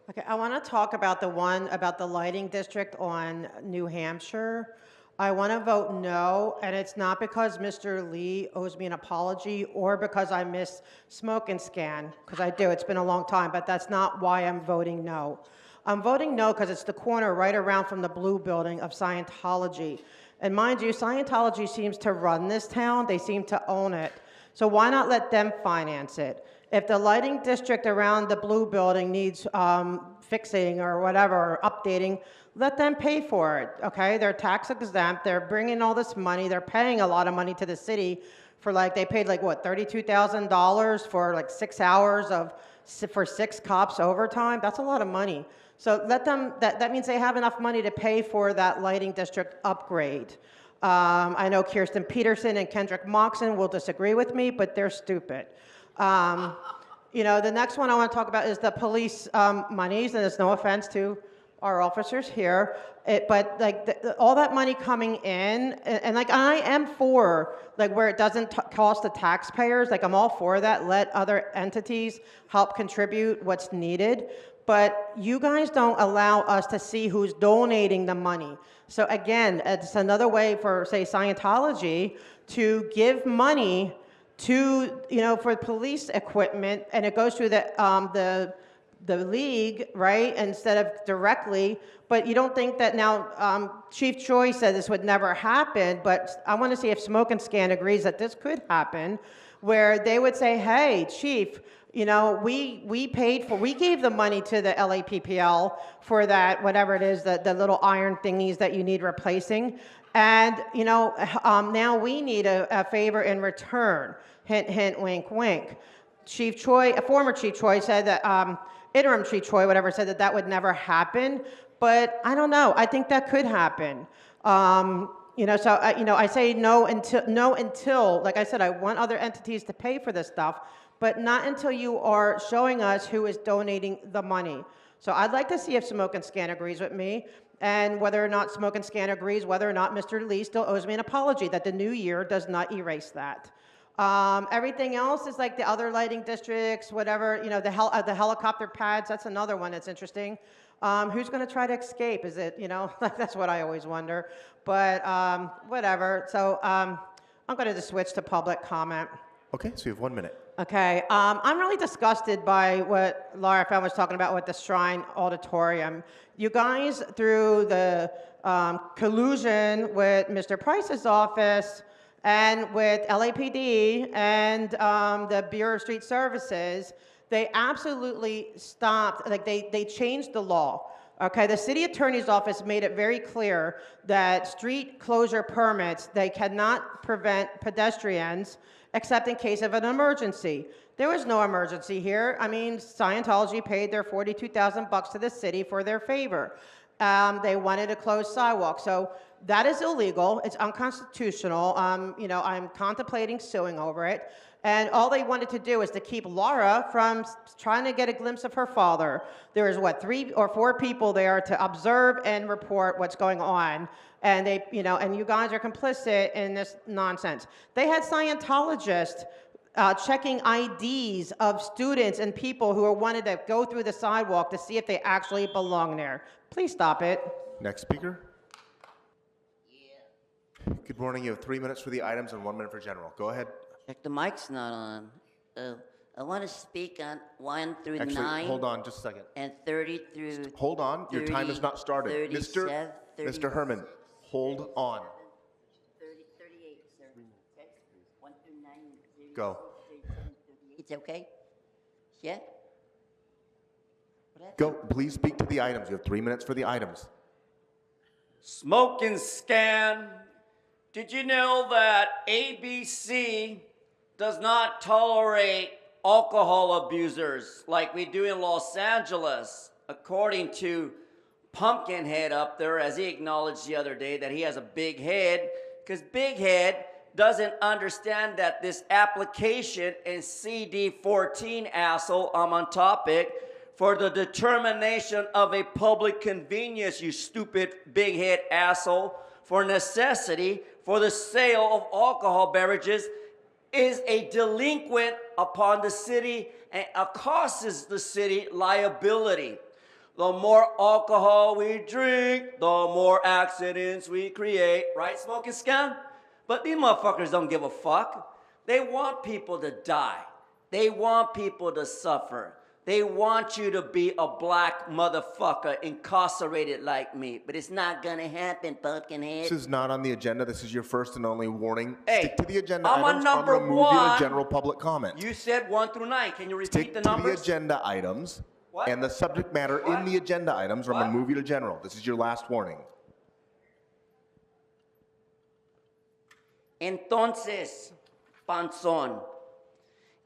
Okay, I want to talk about the one about the lighting district on New Hampshire. I want to vote no, and it's not because Mr. Lee owes me an apology or because I miss Smoke and Scan, because I do, it's been a long time, but that's not why I'm voting no. I'm voting no because it's the corner right around from the blue building of Scientology. And mind you, Scientology seems to run this town, they seem to own it. So why not let them finance it? If the lighting district around the blue building needs fixing or whatever, or updating, let them pay for it, okay? They're tax exempt, they're bringing all this money, they're paying a lot of money to the city for they paid what, $32,000 for 6 hours for 6 cops overtime? That's a lot of money. So let them, that means they have enough money to pay for that lighting district upgrade. I know Kirsten Peterson and Kendrick Moxon will disagree with me, but they're stupid. The next one I want to talk about is the police monies, and there's no offense to our officers here, but all that money coming in, and I am for where it doesn't cost the taxpayers, I'm all for that. Let other entities help contribute what's needed, but you guys don't allow us to see who's donating the money. So again, it's another way for, say, Scientology to give money to, for police equipment, and it goes through the league, right, instead of directly. But you don't think that now, Chief Choi said this would never happen, but I want to see if Smoke and Scan agrees that this could happen, where they would say, hey, Chief, we gave the money to the LAPPL for that, whatever it is, the little iron thingies that you need replacing. And, now we need a favor in return. Hint, hint, wink, wink. Chief Choi, a former Chief Choi said that, interim Chief Choi, whatever, said that would never happen. But I don't know. I think that could happen. I say no until, like I said, I want other entities to pay for this stuff, but not until you are showing us who is donating the money. So I'd like to see if Smoke and Scan agrees with me, and whether or not Smoke and Scan agrees, whether or not Mr. Lee still owes me an apology, that the new year does not erase that. Everything else is like the other lighting districts, whatever, the helicopter pads, that's another one that's interesting. Who's going to try to escape? Is it, that's what I always wonder. But whatever. So I'm going to just switch to public comment. Okay, so you have 1 minute. Okay, I'm really disgusted by what Laura Fenn was talking about with the Shrine Auditorium. You guys, through the collusion with Mr. Price's office and with LAPD and the Bureau of Street Services, they absolutely stopped, they changed the law. Okay, the city attorney's office made it very clear that street closure permits, they cannot prevent pedestrians except in case of an emergency. There was no emergency here. I mean, Scientology paid their $42,000 to the city for their favor. They wanted to close sidewalks. So that is illegal. It's unconstitutional. You know, I'm contemplating suing over it. And all they wanted to do is to keep Laura from trying to get a glimpse of her father. There is, what, 3 or 4 people there to observe and report what's going on. And they, you know, and you guys are complicit in this nonsense. They had Scientologists checking IDs of students and people who wanted to go through the sidewalk to see if they actually belong there. Please stop it. Next speaker. Good morning. You have 3 minutes for the items and 1 minute for general. Go ahead. Check, the mic's not on. I want to speak on 1 through Actually, 9. hold on just a second. And 30 through. Hold on. Your time has not started. 37, Mr. Herman, hold on. 38, sir. Okay. 1 through 9. Go. It's okay? Yeah? Go. Please speak to the items. You have 3 minutes for the items. Smoke and scan. Did you know that ABC does not tolerate alcohol abusers like we do in Los Angeles, according to Pumpkinhead up there, as he acknowledged the other day that he has a big head, because Big Head doesn't understand that this application in CD14, asshole, I'm on topic, for the determination of a public convenience, you stupid big head asshole, for necessity, for the sale of alcohol beverages, is a delinquent upon the city and causes the city liability. The more alcohol we drink, the more accidents we create. Right, Smoking Scam? But these motherfuckers don't give a fuck. They want people to die. They want people to suffer. They want you to be a black motherfucker incarcerated like me. But it's not gonna happen, Pumpkinhead. This is not on the agenda. This is your first and only warning. Hey, Stick to the agenda I'm items. on number I'm going to move you one. to general public comment. You said 1 through 9. Can you repeat Stick the to numbers? the agenda items What? and the subject matter in the agenda items, or I'm going to move you to general. This is your last warning. Entonces, Panzón,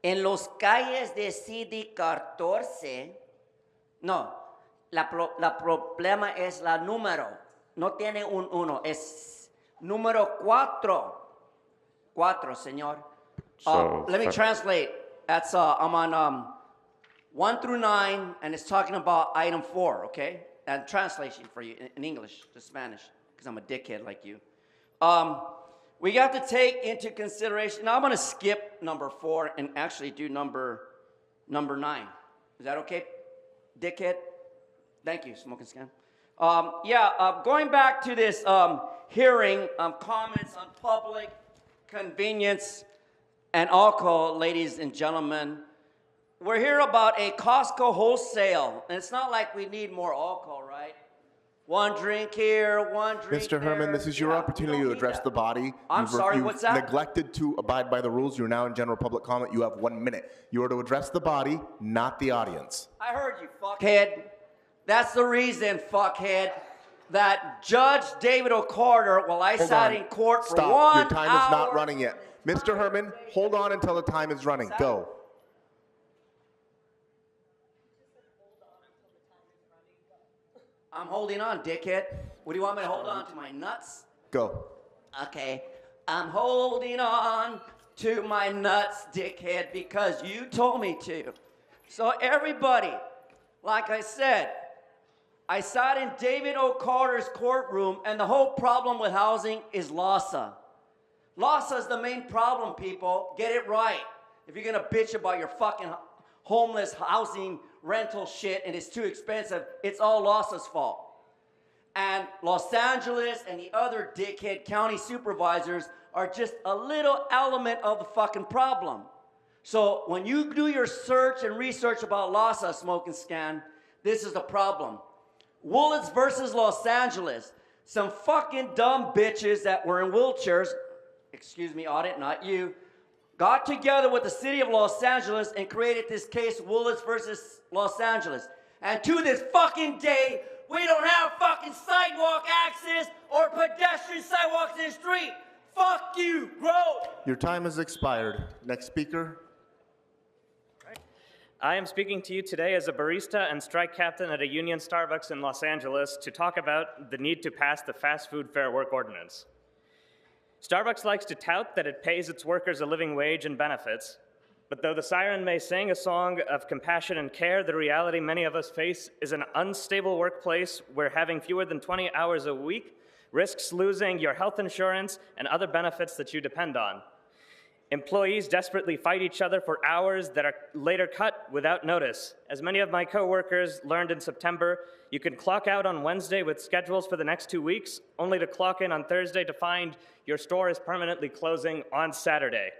en los calles de CD14, no, la problema es la número, no tiene un 1, es número 4. 4, señor. So, Let me translate. That's I'm on 1 through 9, and it's talking about item 4, okay? And translation for you in English to Spanish, because I'm a dickhead like you. We got to take into consideration. Now I'm going to skip number 4 and actually do number 9. Is that okay, dickhead? Thank you, Smoking Scam. Going back to this hearing, comments on public convenience and alcohol, ladies and gentlemen. We're here about a Costco wholesale, and it's not like we need more alcohol, right? One drink here, one drink Mr. Herman, this is your opportunity to address the body. I'm sorry, you've what's that? neglected to abide by the rules. You're now in general public comment. You have 1 minute. You are to address the body, not the audience. I heard you, fuckhead. That's the reason, fuckhead, that Judge David O'Carter, while I sat in court for Stop. 1 Your time hour. is not running yet. Mr. Herman, hold on until the time is running. Go. I'm holding on, dickhead. What do you want me to hold on to, my nuts? Go. Okay, I'm holding on to my nuts, dickhead, because you told me to. So everybody, like I said, I sat in David O'Carter's courtroom, and the whole problem with housing is LAHSA. LAHSA is the main problem, people. Get it right. If you're gonna bitch about your fucking homeless housing rental shit and it's too expensive, it's all LAHSA's fault. And Los Angeles and the other dickhead county supervisors are just a little element of the fucking problem. So when you do your search and research about LAHSA, Smoking Scan, this is the problem. Willits versus Los Angeles. Some fucking dumb bitches that were in wheelchairs, excuse me, audit, not you, got together with the city of Los Angeles and created this case, Willits versus Los Angeles. And to this fucking day, we don't have fucking sidewalk access or pedestrian sidewalks in the street. Fuck you, grow. Your time has expired. Next speaker. I am speaking to you today as a barista and strike captain at a union Starbucks in Los Angeles to talk about the need to pass the Fast Food Fair Work Ordinance. Starbucks likes to tout that it pays its workers a living wage and benefits, but though the siren may sing a song of compassion and care, the reality many of us face is an unstable workplace where having fewer than 20 hours a week risks losing your health insurance and other benefits that you depend on. Employees desperately fight each other for hours that are later cut without notice. As many of my coworkers learned in September, you can clock out on Wednesday with schedules for the next 2 weeks, only to clock in on Thursday to find your store is permanently closing on Saturday.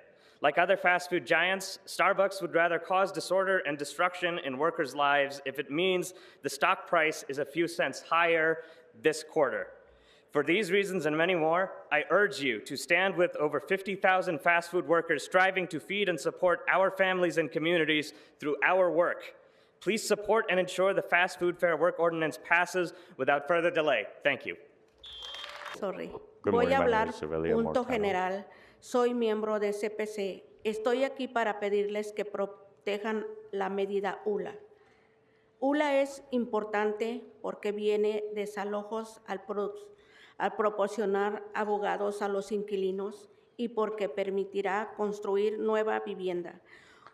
Like other fast food giants, Starbucks would rather cause disorder and destruction in workers' lives if it means the stock price is a few cents higher this quarter. For these reasons and many more, I urge you to stand with over 50,000 fast food workers striving to feed and support our families and communities through our work. Please support and ensure the Fast Food Fair Work Ordinance passes without further delay. Thank you. Sorry. Good Voy morning, a my name hablar is Cecilia punto Mortano. general. Soy miembro de CPC. Estoy aquí para pedirles que protejan la medida ULA. ULA es importante porque viene desalojos al proporcionar abogados a los inquilinos y porque permitirá construir nueva vivienda.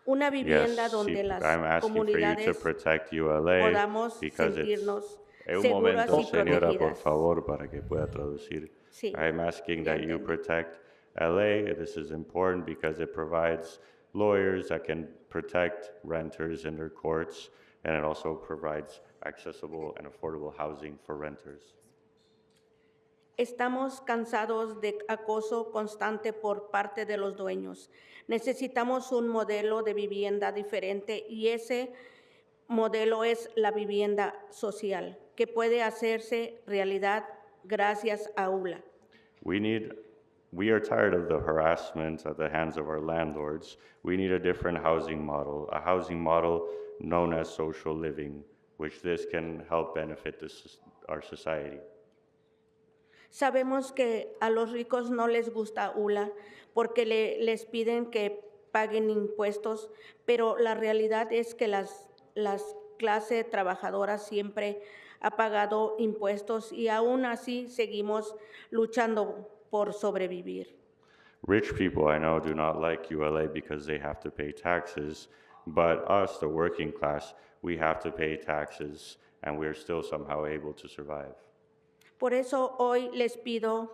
Una vivienda donde las I'm asking for you to comunidades protect ULA podamos because sentirnos un seguras momento, y señora, por protegidas. favor, para que pueda traducir. Sí, I'm asking ya that you entendí. protect LA. This is important because it provides lawyers that can protect renters in their courts, and it also provides accessible and affordable housing for renters. Estamos cansados de acoso constante por parte de los dueños. Necesitamos un modelo de vivienda diferente y ese modelo es la vivienda social, que puede hacerse realidad gracias a ULA. We are tired of the harassment at the hands of our landlords. We need a different housing model, a housing model known as social living, which this can help benefit our society. Sabemos que a los ricos no les gusta ULA porque les piden que paguen impuestos, pero la realidad es que las clase trabajadora siempre ha pagado impuestos y aún así seguimos luchando por sobrevivir. Rich people I know do not like ULA because they have to pay taxes, but us, the working class, we have to pay taxes and we're still somehow able to survive. Por eso hoy les pido,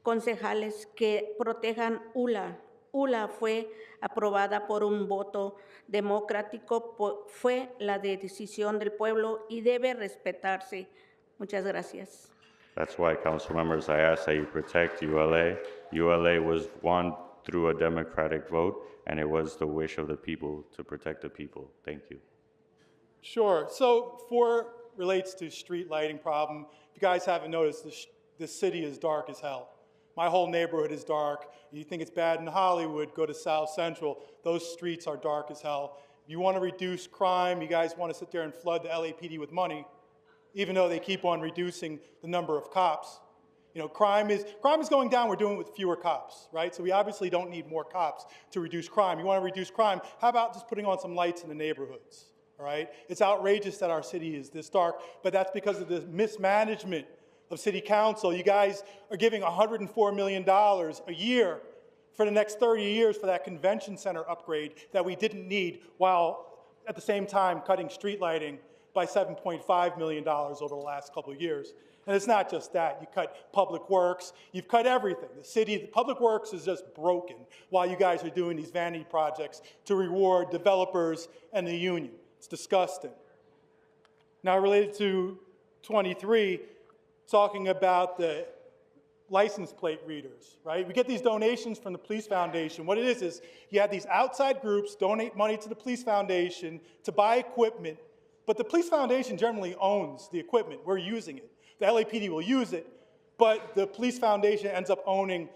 concejales, que protejan ULA. ULA fue aprobada por un voto democrático, fue la decisión del pueblo y debe respetarse. Muchas gracias. That's why, council members, I ask that you protect ULA. ULA was won through a democratic vote, and it was the wish of the people to protect the people. Thank you. Sure. So relates to street lighting problem. If you guys haven't noticed, this city is dark as hell. My whole neighborhood is dark. You think it's bad in Hollywood, go to South Central. Those streets are dark as hell. If you want to reduce crime, you guys want to sit there and flood the LAPD with money, even though they keep on reducing the number of cops. You know, crime is going down, we're doing it with fewer cops, right? So we obviously don't need more cops to reduce crime. You want to reduce crime, how about just putting on some lights in the neighborhoods, all right? It's outrageous that our city is this dark, but that's because of the mismanagement of city council. You guys are giving $104 million a year for the next 30 years for that convention center upgrade that we didn't need, while at the same time cutting street lighting by $7.5 million over the last couple of years. And it's not just that. You cut public works. You've cut everything. The public works is just broken while you guys are doing these vanity projects to reward developers and the union. It's disgusting. Now, related to 23, talking about the license plate readers, right? We get these donations from the Police Foundation. What it is you have these outside groups donate money to the Police Foundation to buy equipment, but the Police Foundation generally owns the equipment. We're using it. The LAPD will use it, but the Police Foundation ends up owning,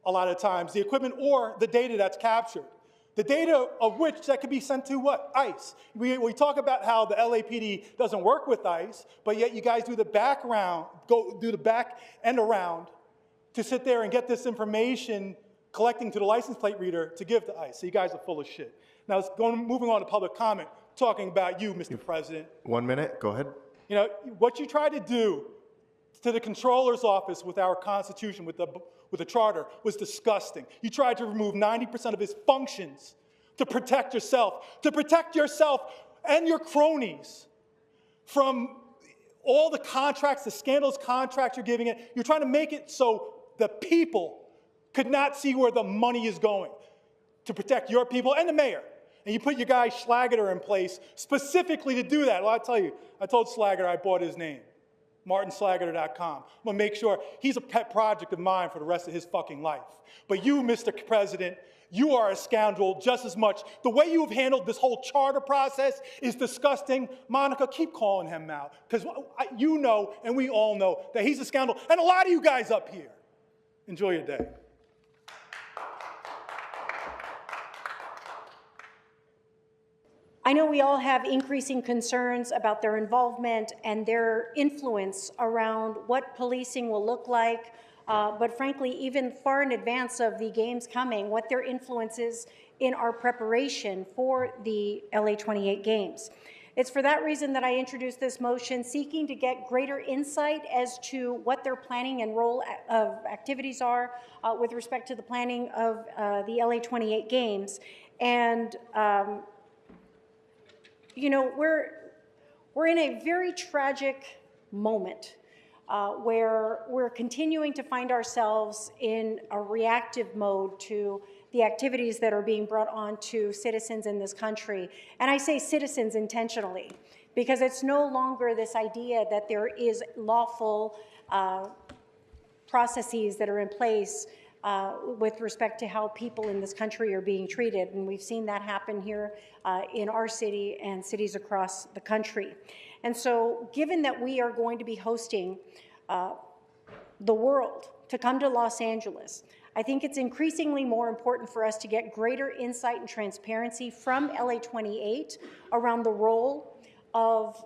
a lot of times, the equipment or the data that's captured. The data of which that could be sent to what? ICE. We talk about how the LAPD doesn't work with ICE, but yet you guys do the back end around to sit there and get this information collecting to the license plate reader to give to ICE. So you guys are full of shit. Now, moving on to public comment. talking about you, Mr. President. 1 minute, go ahead. You know, what you tried to do to the comptroller's office with our Constitution, with the charter, was disgusting. You tried to remove 90% of his functions to protect yourself and your cronies from all the contracts, the scandalous contracts you're giving it. You're trying to make it so the people could not see where the money is going to protect your people and the mayor. And you put your guy Schlageter in place specifically to do that. Well, I'll tell you, I told Schlageter I bought his name, martinslageter.com. I'm going to make sure he's a pet project of mine for the rest of his fucking life. But you, Mr. President, you are a scoundrel just as much. The way you have handled this whole charter process is disgusting. Monica, keep calling him out, because you know, and we all know, that he's a scoundrel. And a lot of you guys up here. Enjoy your day. I know we all have increasing concerns about their involvement and their influence around what policing will look like, but frankly, even far in advance of the games coming, what their influence is in our preparation for the LA 28 games. It's for that reason that I introduced this motion, seeking to get greater insight as to what their planning and role of activities are with respect to the planning of the LA 28 games. And you know, we're in a very tragic moment where we're continuing to find ourselves in a reactive mode to the activities that are being brought on to citizens in this country. And I say citizens intentionally, because it's no longer this idea that there is lawful processes that are in place with respect to how people in this country are being treated. And we've seen that happen here in our city and cities across the country. And so given that we are going to be hosting the world to come to Los Angeles, I think it's increasingly more important for us to get greater insight and transparency from LA 28 around the role of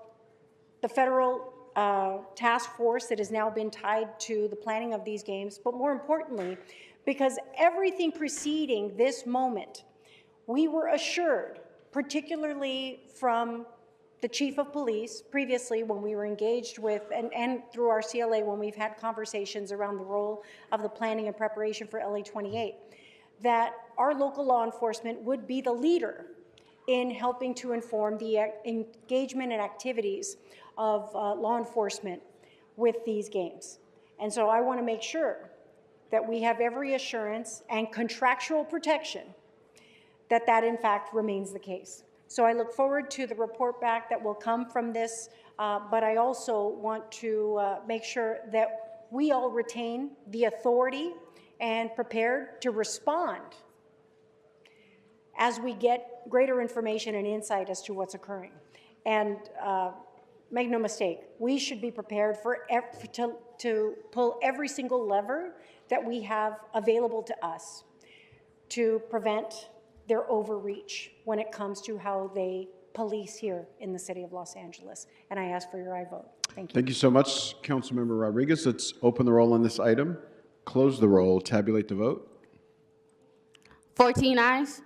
the federal task force that has now been tied to the planning of these games, but more importantly, because everything preceding this moment, we were assured, particularly from the chief of police previously when we were engaged with, and through our CLA when we've had conversations around the role of the planning and preparation for LA 28, that our local law enforcement would be the leader in helping to inform the engagement and activities of law enforcement with these games. And so I want to make sure that we have every assurance and contractual protection that that in fact remains the case. So I look forward to the report back that will come from this, but I also want to make sure that we all retain the authority and prepared to respond as we get greater information and insight as to what's occurring. And make no mistake, we should be prepared for to pull every single lever that we have available to us to prevent their overreach when it comes to how they police here in the city of Los Angeles. And I ask for your aye vote. Thank you. Thank you so much, Councilmember Rodriguez. Let's open the roll on this item, close the roll, tabulate the vote. 14 ayes.